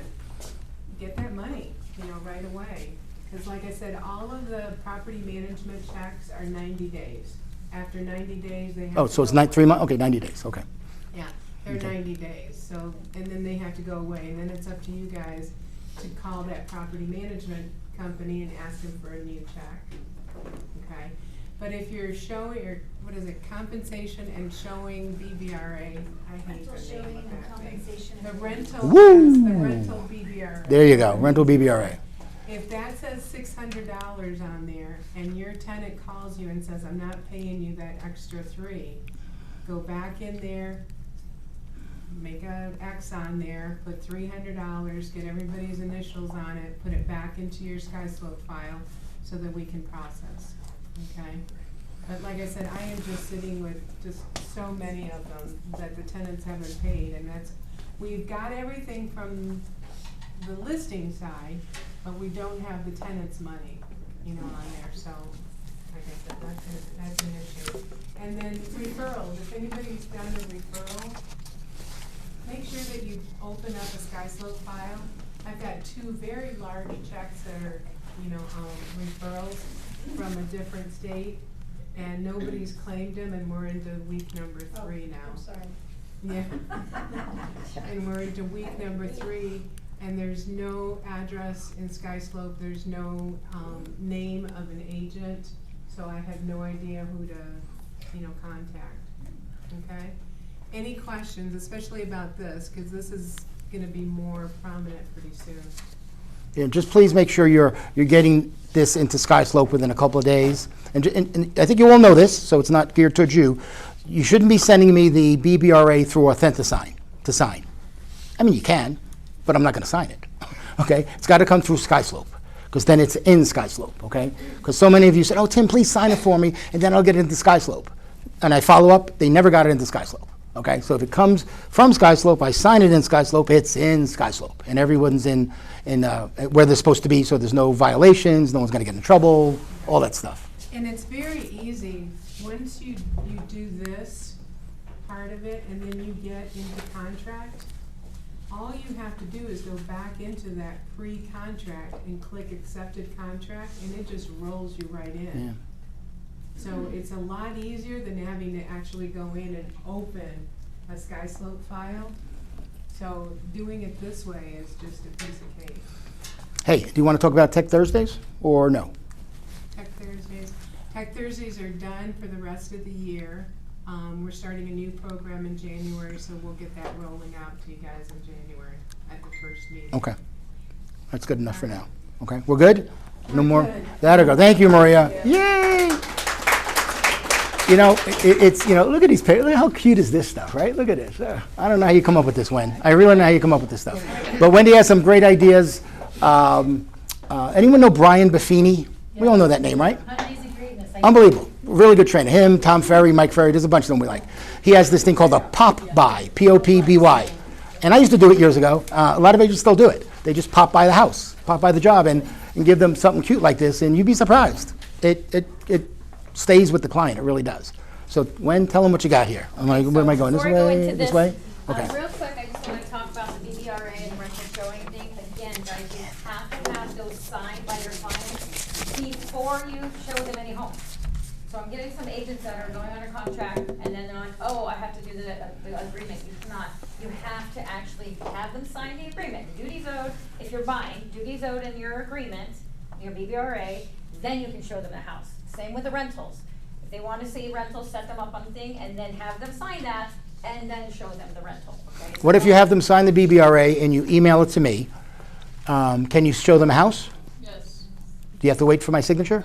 get that money, you know, right away. Cause like I said, all of the property management checks are 90 days. After 90 days, they have Oh, to so it's go 3 away. months, okay, 90 days, okay. Yeah, they're 90 days, so, and then they have to go away, and then it's up to you guys to call that property management company and ask them for a new check, okay? But if you're showing, or, what is it, compensation and showing BBRA, I hate Rental the name showing of and that thing. compensation. The rental, Woo! yes, the rental BBRA. There you go, rental BBRA. If that says $600 on there, and your tenant calls you and says, I'm not paying you that extra $3, go back in there, make a X on there, put $300, get everybody's initials on it, put it back into your SkySlope file so that we can process, okay? But like I said, I am just sitting with just so many of them that the tenants haven't paid, and that's, we've got everything from the listing side, but we don't have the tenant's money, you know, on there, so, like I said, that's an issue. And then referrals, if anybody's done a referral, make sure that you open up a SkySlope file. I've got 2 very large checks that are, you know, referrals from a different state, and nobody's claimed them, and we're into week number 3 now. I'm sorry. Yeah. And we're into week number 3, and there's no address in SkySlope, there's no, name of an agent, so I have no idea who to, you know, contact, okay? Any questions, especially about this, cause this is gonna be more prominent pretty soon. Yeah, just please make sure you're getting this into SkySlope within a couple of days. And I think you all know this, so it's not geared towards you. You shouldn't be sending me the BBRA through Authentisign to sign. I mean, you can, but I'm not going to sign it. Okay? It's got to come through SkySlope, because then it's in SkySlope. Okay? Because so many of you said, "Oh, Tim, please sign it for me, and then I'll get it into SkySlope." And I follow up, they never got it into SkySlope. Okay? So if it comes from SkySlope, I sign it in SkySlope, it's in SkySlope, and everyone's in where they're supposed to be, so there's no violations, no one's going to get in trouble, all that stuff. And it's very easy, once you do this part of it, and then you get into contract, all you have to do is go back into that pre-contract and click accepted contract, and it just rolls you right in. Yeah. So it's a lot easier than having to actually go in and open a SkySlope file. So doing it this way is just a piece of cake. Hey, do you want to talk about Tech Thursdays or no? Tech Thursdays. Tech Thursdays are done for the rest of the year. We're starting a new program in January, so we'll get that rolling out to you guys in January at the first meeting. Okay. That's good enough for now. Okay, we're good? No more? That'll go. Thank you, Maria. Yay! You know, it's, you know, look at these pictures. Look how cute is this stuff, right? Look at this. I don't know how you come up with this, Wen. I really don't know how you come up with this stuff. But Wendy has some great ideas. Anyone know Brian Buffini? We all know that name, right? Unbelievable. Really good trainer. Him, Tom Ferry, Mike Ferry, there's a bunch of them we like. He has this thing called a pop-by, P-O-P-B-Y. And I used to do it years ago. A lot of agents still do it. They just pop by the house, pop by the job, and give them something cute like this, and you'd be surprised. It stays with the client. It really does. So, Wen, tell them what you got here. Where am I going? This Before I go way? into This way? Real Okay. quick, I just want to talk about the BBRA and the rental showing thing. Again, guys, you have to have those signed by your clients before you show them any homes. So I'm getting some agents that are going under contract, and then they're like, "Oh, I have to do the agreement." You cannot. You have to actually have them sign the agreement. Duties owed, if you're buying, duties owed in your agreement, your BBRA, then you can show them the house. Same with the rentals. If they want to see rentals, set them up on the thing, and then have them sign that, and then show them the rental, okay? What if you have them sign the BBRA and you email it to me? Can you show them a house? Yes. Do you have to wait for my signature?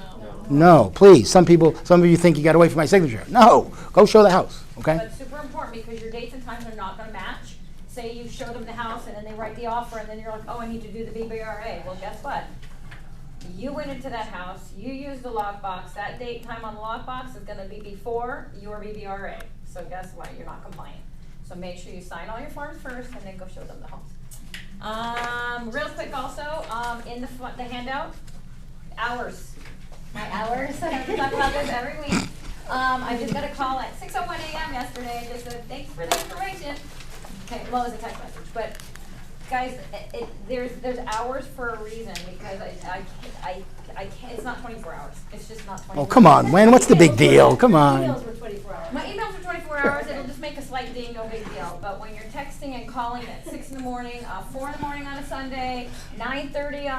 No, please. Some of you think you got to wait for my signature. No, go show the house, okay? But it's super important because your dates and times are not gonna match. Say you show them the house and then they write the offer and then you're like, "Oh, I need to do the BBRA." Well, guess what? You went into that house, you used the lockbox, that date and time on the lockbox is gonna be before your BBRA. So guess what? You're not compliant. So make sure you sign all your forms first and then go show them the homes. Real quick also, in the handout, hours. My hours, I have to talk about this every week. I just got a call at 6:01 a.m. yesterday and just said, "Thanks for the information." Okay, well, it was a text message, but guys, there's hours for a reason because I can't, it's not 24 hours. It's just not 24 Oh, come on, Wen, what's the big deal? Come on. Emails were 24 hours. My emails are 24 hours, it'll just make a slight ding, no big deal. But when you're texting and calling at 6 in the morning, 4 in the morning on a Sunday, 9:30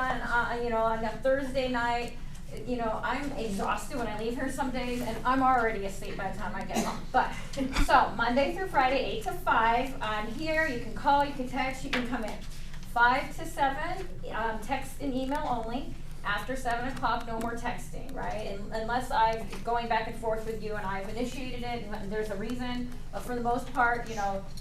on a Thursday night, I'm exhausted when I leave here some days, and I'm already asleep by the time I get home. But, so, Monday through Friday, 8 to 5, I'm here, you can call, you can text, you can come in. 5 to 7, text and email only. After 7 o'clock, no more texting, right? And unless I'm going back and forth with you and I've initiated it and there's a reason. But for the most part,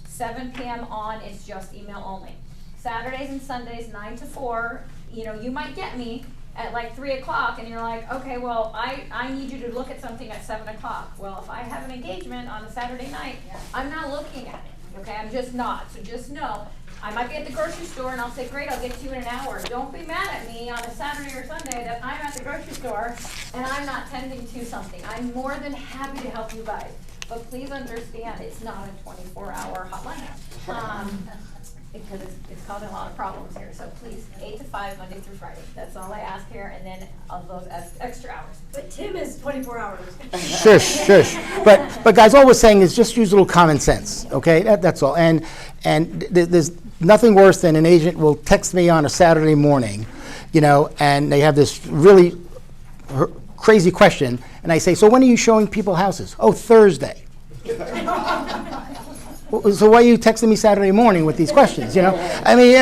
7 p.m. on, it's just email only. Saturdays and Sundays, 9 to 4, you might get me at like 3 o'clock and you're like, okay, well, I need you to look at something at 7 o'clock. Well, if I have an engagement on a Saturday night, I'm not looking at it, okay? I'm just not. So just know, I might be at the grocery store and I'll say, great, I'll get to you in an hour. Don't be mad at me on a Saturday or Sunday that I'm at the grocery store and I'm not tending to something. I'm more than happy to help you guys. But please understand, it's not a 24-hour hotline. Because it's causing a lot of problems here. So please, 8 to 5, Monday through Friday. That's all I ask here, and then of those extra hours. But Tim is 24 hours. Shush. But guys, all we're saying is just use a little common sense, okay? That's all. And there's nothing worse than an agent will text me on a Saturday morning, and they have this really crazy question, and I say, so when are you showing people houses? Oh, Thursday. So why are you texting me Saturday morning with these questions, I mean,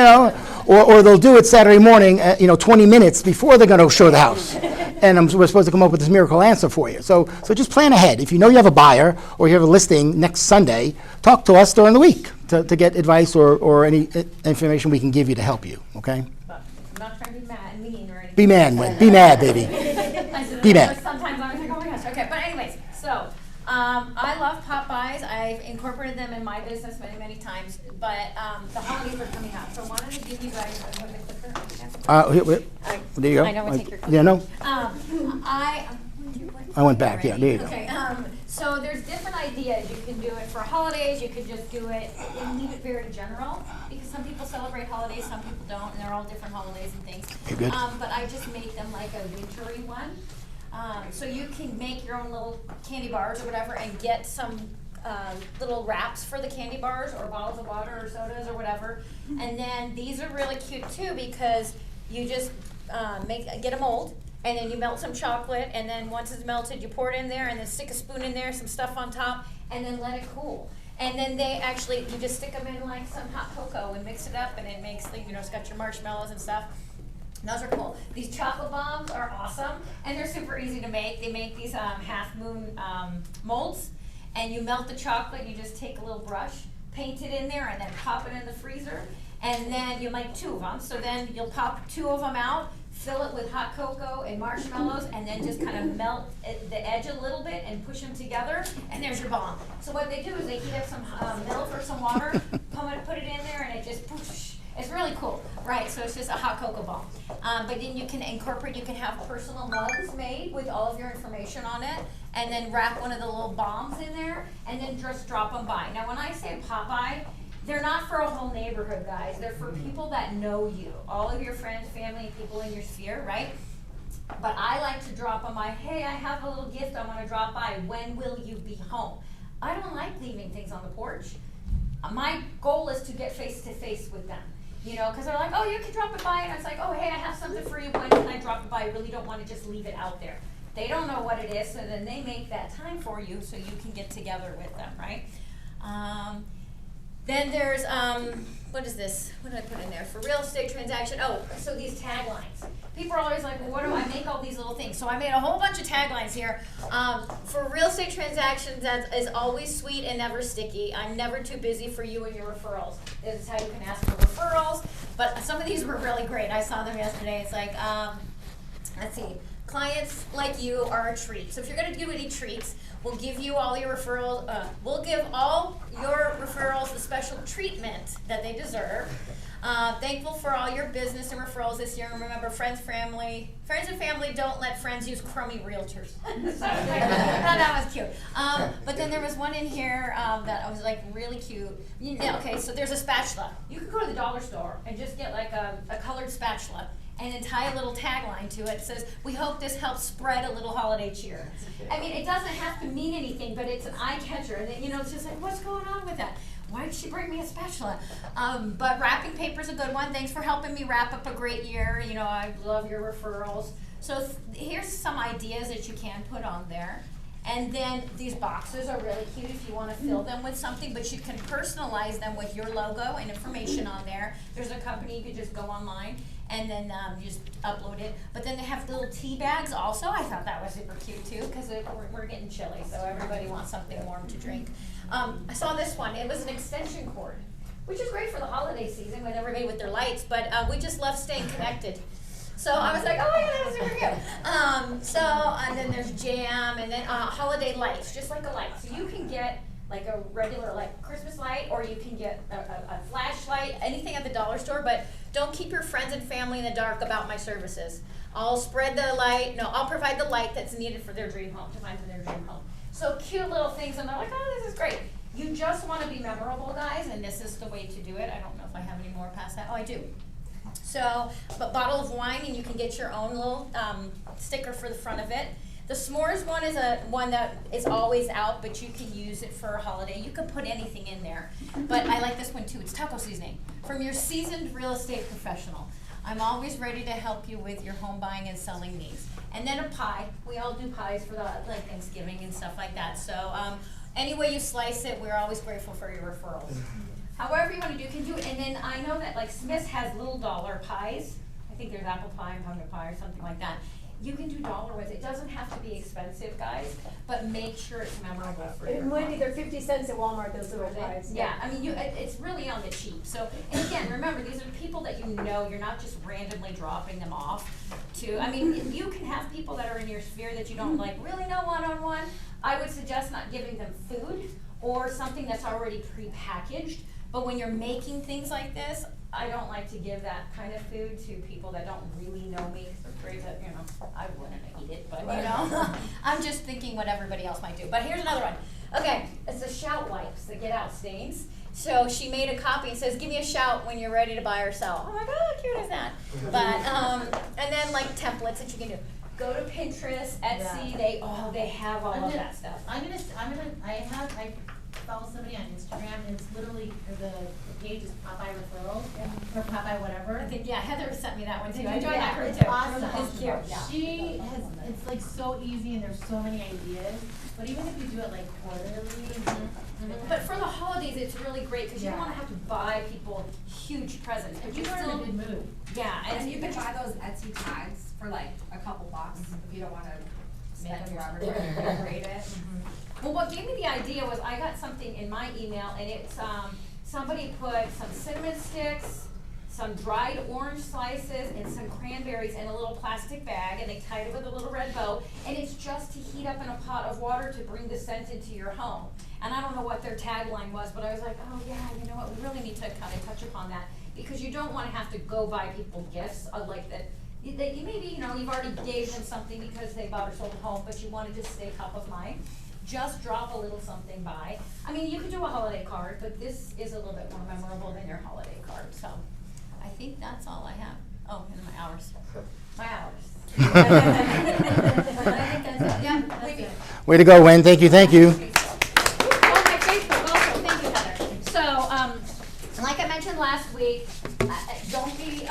or they'll do it Saturday morning, 20 minutes before they're going to show the house. And we're supposed to come up with this miracle answer for you. So just plan ahead. If you know you have a buyer or you have a listing next Sunday, talk to us during the week to get advice or any information we can give you to help you, okay? But I'm not trying to be mad, mean or anything. Be mad, Wen. Be mad, baby. Be mad. Sometimes I'm like, oh my gosh. Okay, but anyways, so I love Popeyes. I've incorporated them in my business many, many times. But the holidays are coming up, so I wanted to give you guys a clicker. There you go. I know, I take your clicker. Yeah, no? I went back, yeah, there you go. Okay, so there's different ideas. You can do it for holidays, you could just do it and leave it very general, because some people celebrate holidays, some people don't, and they're all different holidays and things. Okay, good. But I just make them like a wintry one. So you can make your own little candy bars or whatever and get some little wraps for the candy bars or bottles of water or sodas or whatever. And then these are really cute too, because you just get a mold, and then you melt some chocolate, and then once it's melted, you pour it in there, and then stick a spoon in there, some stuff on top, and then let it cool. And then you just stick them in like some hot cocoa and mix it up, and it makes, it's got your marshmallows and stuff. Those are cool. These chocolate bombs are awesome, and they're super easy to make. They make these half moon molds, and you melt the chocolate, you just take a little brush, paint it in there, and then pop it in the freezer. And then you make 2 of them, so then you'll pop 2 of them out, fill it with hot cocoa and marshmallows, and then just kind of melt the edge a little bit and push them together, and there's your bomb. So what they do is they heat up some milk or some water, put it in there, and it just poosh. It's really cool, right? So it's just a hot cocoa bomb. But then you can incorporate, you can have personal mugs made with all of your information on it, and then wrap one of the little bombs in there, and then just drop them by. Now when I say Popeye, they're not for a whole neighborhood, guys. They're for people that know you. All of your friends, family, people in your sphere, right? But I like to drop them by, hey, I have a little gift I want to drop by. When will you be home? I don't like leaving things on the porch. My goal is to get face-to-face with them. Because they're like, oh, you can drop it by, and it's like, oh, hey, I have something for you. When can I drop it by? I really don't want to just leave it out there. They don't know what it is, so then they make that time for you so you can get together with them, right? Then there's, what is this? What did I put in there? For real estate transaction. Oh, so these taglines. People are always like, well, what do I make all these little things? So I made a whole bunch of taglines here. For real estate transactions, that is always sweet and never sticky. I'm never too busy for you and your referrals. This is how you can ask for referrals. But some of these were really great. I saw them yesterday. It's like, let's see. Clients like you are a treat. So if you're going to do any treats, we'll give you all your referrals. We'll give all your referrals the special treatment that they deserve. Thankful for all your business and referrals this year. And remember, friends and family don't let friends use crummy realtors. So, that was cute. But then there was one in here that I was like really cute. Okay, so there's a spatula. You could go to the dollar store and just get like a colored spatula. and then tie a little tagline to it. It says, "We hope this helps spread a little holiday cheer." I mean, it doesn't have to mean anything, but it's an eye catcher. And then, you know, it's just like, what's going on with that? Why did she bring me a spatula? But wrapping paper's a good one. Thanks for helping me wrap up a great year. You know, I love your referrals. So here's some ideas that you can put on there. And then these boxes are really cute if you want to fill them with something, but you can personalize them with your logo and information on there. There's a company, you could just go online and then just upload it. But then they have little tea bags also. I thought that was super cute too, because we're getting chilly, so everybody wants something warm to drink. I saw this one. It was an extension cord, which is great for the holiday season with everybody with their lights, but we just love staying connected. So I was like, oh yeah, that's super cute. And then there's jam, and then holiday lights, just like a light. So you can get like a regular like Christmas light, or you can get a flashlight, anything at the dollar store, but don't keep your friends and family in the dark about my services. I'll spread the light, I'll provide the light that's needed for their dream home, to find their dream home. So cute little things, and they're like, oh, this is great. You just want to be memorable, guys, and this is the way to do it. I don't know if I have any more past that. Oh, I do. So, but bottle of wine, and you can get your own little sticker for the front of it. The s'mores one is one that is always out, but you can use it for a holiday. You can put anything in there. But I like this one too. It's taco seasoning. From your seasoned real estate professional. I'm always ready to help you with your home buying and selling needs. And then a pie. We all do pies for the like Thanksgiving and stuff like that. So any way you slice it, we're always grateful for your referrals. However you want to do, you can do it. And then I know that like Smith's has little dollar pies. I think there's apple pie and pumpkin pie or something like that. You can do dollar ones. It doesn't have to be expensive, guys, but make sure it's memorable for your Wendy, they're 50 cents at Walmart, those little Are they? pies. Yeah, I mean, it's really on the cheap. So, and again, remember, these are people that you know. You're not just randomly dropping them off to, I mean, you can have people that are in your sphere that you don't like really know one-on-one. I would suggest not giving them food or something that's already prepackaged. But when you're making things like this, I don't like to give that kind of food to people that don't really know me, because I'm afraid that, I wouldn't eat it, but I'm just thinking what everybody else might do. But here's another one. Okay, it's the shout wipes, the get out stains. So she made a copy and says, give me a shout when you're ready to buy or sell. I'm like, oh, how cute is that? But, and then like templates that you can do. Go to Pinterest, Etsy, they have all of that stuff. I follow somebody on Instagram, and it's literally, the page is Popeye Referrals, or Popeye whatever. I think, Heather sent me that one too. I Yeah, joined that group it's too. awesome. It's cute, yeah. She has, it's like so easy, and there's so many ideas, but even if you do it like quarterly. But for the holidays, it's really great, because you don't Yeah. want to have to buy people huge presents. But You are in a good mood. Yeah, And you can buy those Etsy tags for like a couple bucks if you don't wanna spend your advertising to create it. Well, what gave me the idea was I got something in my email, and it's somebody put some cinnamon sticks, some dried orange slices, and some cranberries in a little plastic bag, and they tied it with a little red bow, and it's just to heat up in a pot of water to bring the scent into your home. And I don't know what their tagline was, but I was like, oh yeah, you know what, we really need to kind of touch upon that, because you don't want to have to go buy people gifts like that. That you maybe, you've already gave them something because they bought or sold a home, but you want to just stay top of mind. Just drop a little something by. I mean, you could do a holiday card, but this is a little bit more memorable than your holiday card. So I think that's all I have. Oh, and my hours. My hours. I think that's it. Yeah, that's it. Way to go, Wen. Thank you, thank you. Oh, my Facebook also. Thank you, Heather. So, like I mentioned last week, don't be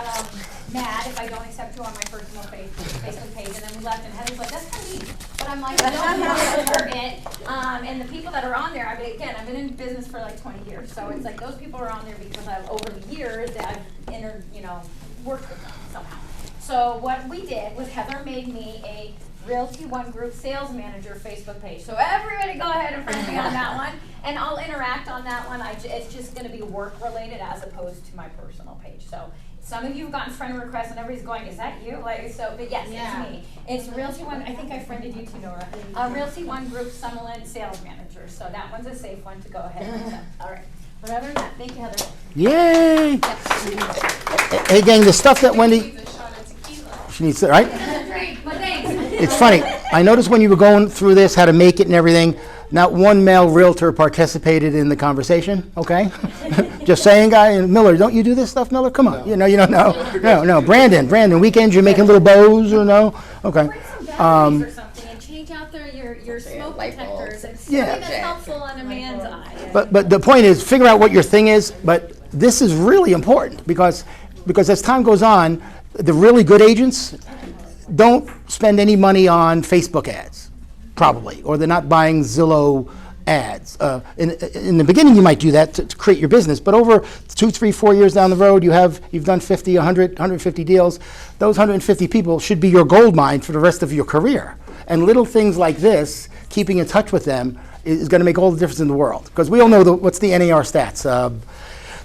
mad if I don't accept you on my personal Facebook page. And then we left, and Heather's like, that's kind of neat. But I'm like, don't monitor it. And the people that are on there, I mean, again, I've been in business for like 20 years. So it's like those people are on there because over the years that I've worked with them somehow. So what we did was Heather made me a Realty One Group Sales Manager Facebook page. So everybody go ahead and friend me on that one, and I'll interact on that one. It's just going to be work related as opposed to my personal page. So some of you have gotten friend requests, and everybody's going, "Is that you?" But yes, Yeah. it's me. It's Realty One. I think I friended you too, Nora. Realty One Group Summerlin Sales Manager. So that one's a safe one to go ahead and accept. All right. But other than that, thank you, Heather. Yay! Yep. Hey, gang, the stuff that Wendy, she needs, right? Another drink, but thanks. It's funny. I noticed when you were going through this, how to make it and everything, Not one male realtor participated in the conversation, okay? Just saying, guy, Miller, don't you do this stuff, Miller? Come on, you don't know. No, Brandon, weekends you're making little bows or no? Okay. Bring some batteries or something and change out your smoke detectors and something Yeah. that's helpful in a man's eye. But the point is, figure out what your thing is, but this is really important because as time goes on, the really good agents don't spend any money on Facebook ads, probably, or they're not buying Zillow ads. In the beginning, you might do that to create your business, but over 2, 3, 4 years down the road, you've done 50, 100, 150 deals. Those 150 people should be your gold mine for the rest of your career. And little things like this, keeping in touch with them, is going to make all the difference in the world. Because we all know what's the NAR stats.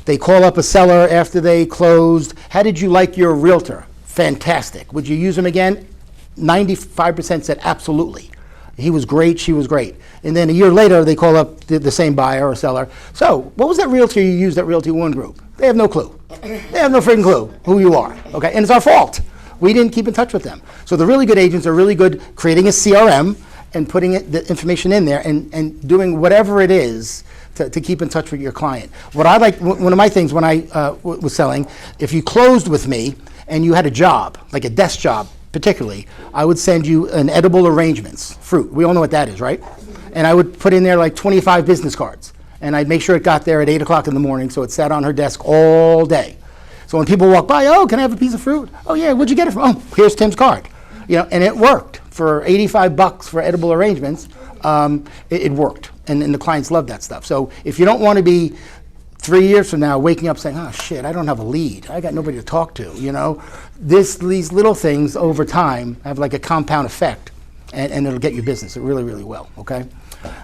They call up a seller after they closed. How did you like your realtor? Fantastic. Would you use him again? 95% said absolutely. He was great, she was great. And then a year later, they call up the same buyer or seller. So, what was that realtor you used at Realty One Group? They have no clue. They have no freaking clue who you are, okay? And it's our fault. We didn't keep in touch with them. So the really good agents are really good creating a CRM and putting the information in there and doing whatever it is to keep in touch with your client. What I like, one of my things when I was selling, if you closed with me and you had a job, like a desk job particularly, I would send you an edible arrangements, fruit. We all know what that is, right? And I would put in there like 25 business cards. And I'd make sure it got there at 8 o'clock in the morning so it sat on her desk all day. So when people walk by, oh, can I have a piece of fruit? Oh yeah, where'd you get it from? Oh, here's Tim's card. And it worked. For $85 for edible arrangements, it worked. And the clients love that stuff. So if you don't want to be 3 years from now waking up saying, oh shit, I don't have a lead. I got nobody to talk to, These little things over time have like a compound effect and it'll get you business. It really, really will, okay?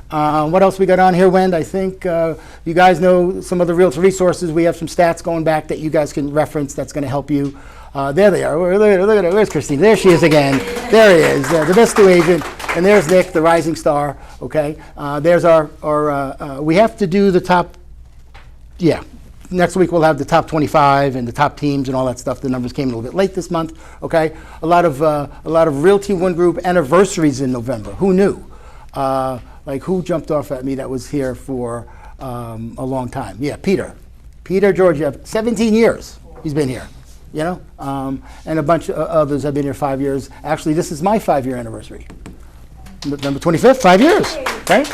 What else we got on here, Wend? I think you guys know some of the Realtor resources. We have some stats going back that you guys can reference that's going to help you. There they are. Look at her. Where's Christine? There she is again. There he is, the best new agent. And there's Nick, the rising star, okay? There's our we have to do the top, next week we'll have the top 25 and the top teams and all that stuff. The numbers came a little bit late this month, okay? A lot of Realty One Group anniversaries in November. Who knew? Like who jumped off at me that was here for a long time? Yeah, Peter Georgiev, 17 years he's been here, and a bunch of others have been here 5 years. Actually, this is my 5-year anniversary. November 25th, 5 years, right?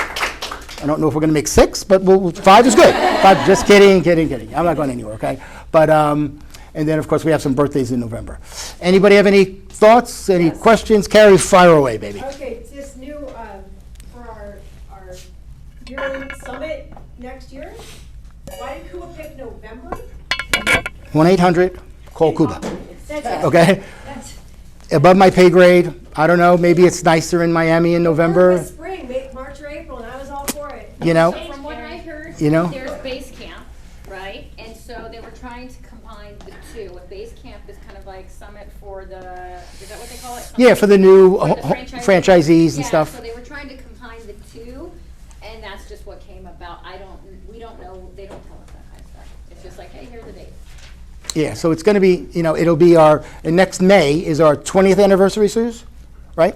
I don't know if we're gonna make 6, but 5 is good. 5, just kidding. I'm not going anywhere, okay? But, and then of course we have some birthdays in November. Anybody have any thoughts, any questions? Carrie, fire away, baby. Okay, this new, for our yearly summit next year, why did Cuba pick November? 1-800-CALL Cuba, That's it. okay? Above my pay grade. I don't know, maybe it's nicer in Miami in It November, was spring, March or April, and I was all for it. So from what I heard, You know? there's base camp, right? And so they were trying to combine the two. And base camp is kind of like summit for is that what they call it? Yeah, for the new For the franchisees and Yeah, stuff. so they were trying to combine the two, and that's just what came about. We don't know, they don't tell us that kind of stuff. It's just like, hey, here's the date. Yeah, so it's going to be, it'll be and next May is our 20th anniversary, Suze, right?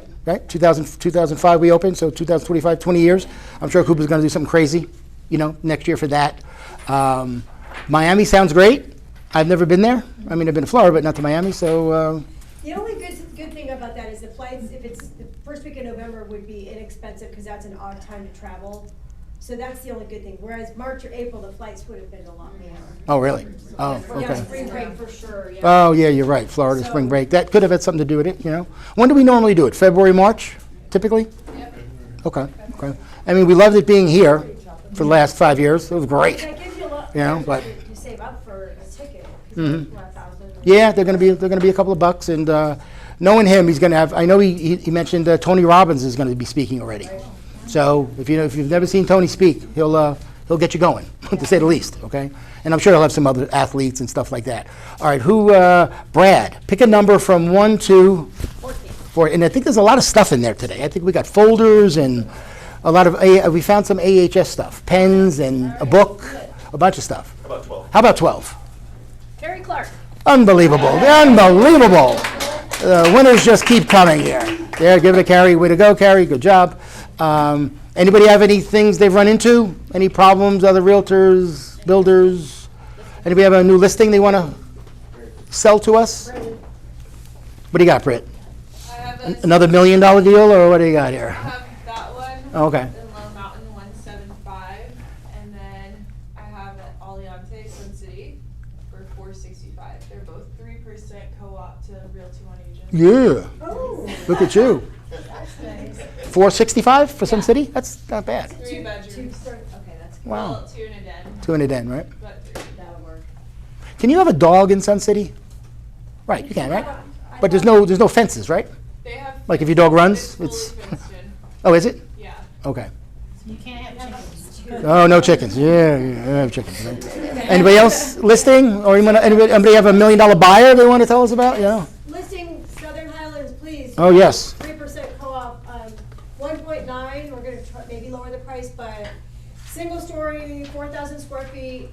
2005 we opened, so 2025, 20 years. I'm sure Cooper's going to do something crazy, next year for that. Miami sounds great. I've never been there. I mean, I've been to Florida, but not to Miami, so. The only good thing about that is the flights, if it's the first week of November, would be inexpensive because that's an odd time to travel. So that's the only good thing. Whereas March or April, the flights would have been a lot more. Oh, really? Oh, Yeah, okay. spring break for sure, yeah. Oh, yeah, you're right. Florida spring break. That could have had something to do with it, When do we normally do it? February, March, typically? Yep. Okay. I mean, we loved it being here for the last 5 years. It was great. That gives you a lot, but- to save up for a ticket. Mhm. For 1,000. Yeah, they're gonna be a couple of bucks, and knowing him, he's gonna have. I know he mentioned Tony Robbins is gonna be speaking already. So if you've never seen Tony speak, he'll get you going, to say the least. Okay, and I'm sure he'll have some other athletes and stuff like that. All right, Brad, pick a number from 1 to 14. And I think there's a lot of stuff in there today. I think we got folders and a lot of we found some AHS stuff, pens and a book, a bunch of stuff. How about 12? Terry Clark. Unbelievable. Unbelievable. The winners just keep coming here. There, give it a Carrie. Way to go, Carrie. Good job. Anybody have any things they've run into? Any problems, other realtors, builders? Anybody have a new listing they want to sell to us? What do you got, Britt? I have Another $1 million deal, or what do you got here? I have that one. Okay. In Lone Mountain 175, and then I have at Aliante Sun City for 465. They're both 3% co-op to Realty One agent. Yeah. Look at you. 465 for Sun City? That's not bad. 3 bedrooms. Okay, that's good. Wow. Well, 2 in a den, 2 in a den, right? but 3. That'll work. Can you have a dog in Sun City? Right, you can, right? But there's no fences, right? They have. Like if your dog runs, fully it's. fenced in. Oh, is it? Yeah. Okay. You can't have chickens. Oh, no chickens. Yeah, I have chickens. Right? Anybody else listing, or anybody have $1 million buyer they want to tell us about? Yeah. Listing Southern Highlands, please. Oh, yes. 3% co-op, 1.9, we're gonna try, maybe lower the price, but single story, 4,000 square feet,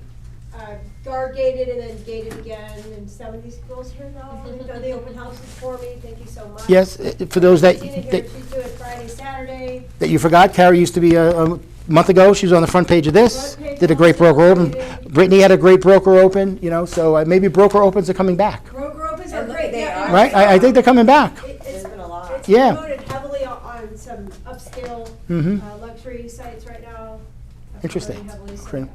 guard gated and then gated again, and some of these girls here know, they've done the open houses for me, thank you so much. Yes, for those that Tina here, that, she's doing Friday, Saturday. that you forgot, Carrie used to be a month ago. She was on the front page of this. Front page Did a great also, broker open. great. Brittany had a great broker open. So maybe broker opens are coming back. Broker opens are And great, they yeah. are. Right? I think they're coming back. It's been a lot. It's Yeah. promoted heavily on some upscale Mhm. luxury sites right now. Interesting. Very heavily, so- Corinne?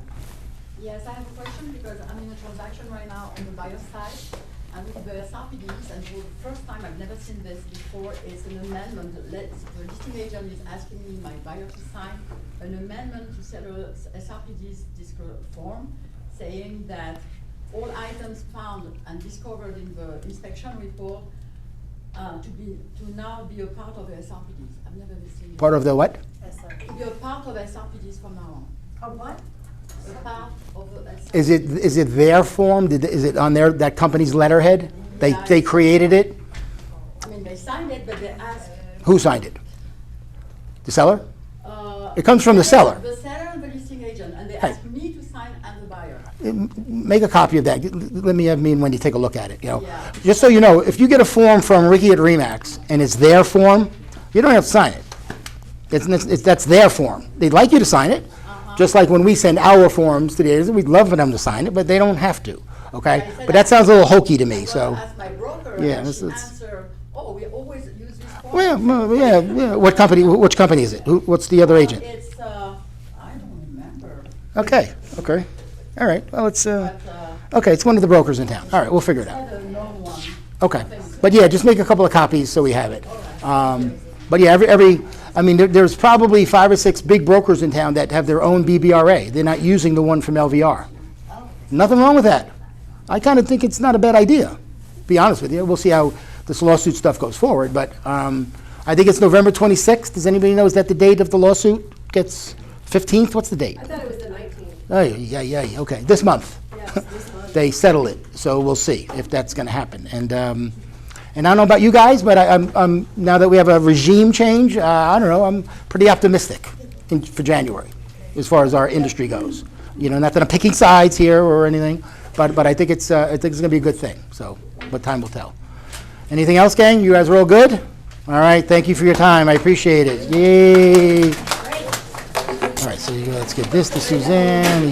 Yes, I have a question because I'm in a transaction right now on the buyer side and with the SRPDs, and for the first time, I've never seen this before, is an amendment. The listing agent is asking me, my buyer, to sign an amendment to seller's SRPD's disclosure form, saying that all items found and discovered in the inspection report to now be a part of the SRPDs. I've never seen it. Part of the what? To be a part of SRPDs from now on. A what? A part of the SRPDs. Is it their form? Is it on that company's letterhead? They created it? I mean, they signed it, but they asked. Who signed it? The seller? uh, It comes from the seller. The seller and the listing agent, and they Right. asked me to sign and the buyer. Make a copy of that. Let me have me and Wendy take a look at it, Yeah. Just so you know, if you get a form from Ricky at Remax and it's their form, you don't have to sign it. That's their form. They'd like you to sign it, just like when we send our forms to the agents, we'd love for them to sign it, but they don't have to, okay? I said But that sounds a little hokey to me, I'm so. gonna ask my broker, Yeah, and this she is- answered, oh, we always use this form. Well, yeah. What company, which company is it? What's the other agent? It's, I don't remember, Okay. All right, well, it's, but, okay, it's one of the brokers in town. All right, we'll figure it out. it's not a known one. Okay, but yeah, just make a couple of copies so we have it. But yeah, there's probably 5 or 6 big brokers in town that have their own BBRA. They're not using the one from LVR. Nothing wrong with that. I kind of think it's not a bad idea, to be honest with you. We'll see how this lawsuit stuff goes forward, but I think it's November 26th. Does anybody know, is that the date of the lawsuit? Gets 15th? What's the date? I thought it was the 19th. Oh, yeah, okay, this month. Yes, this month. They settle it, so we'll see if that's going to happen. And I don't know about you guys, but I'm now that we have a regime change, I don't know, I'm pretty optimistic for January as far as our industry goes. Not that I'm picking sides here or anything, but I think it's going to be a good thing. So, but time will tell. Anything else, gang? You guys are all good? All right, thank you for your time. I appreciate it. Yay! All right, so let's give this to Suzanne.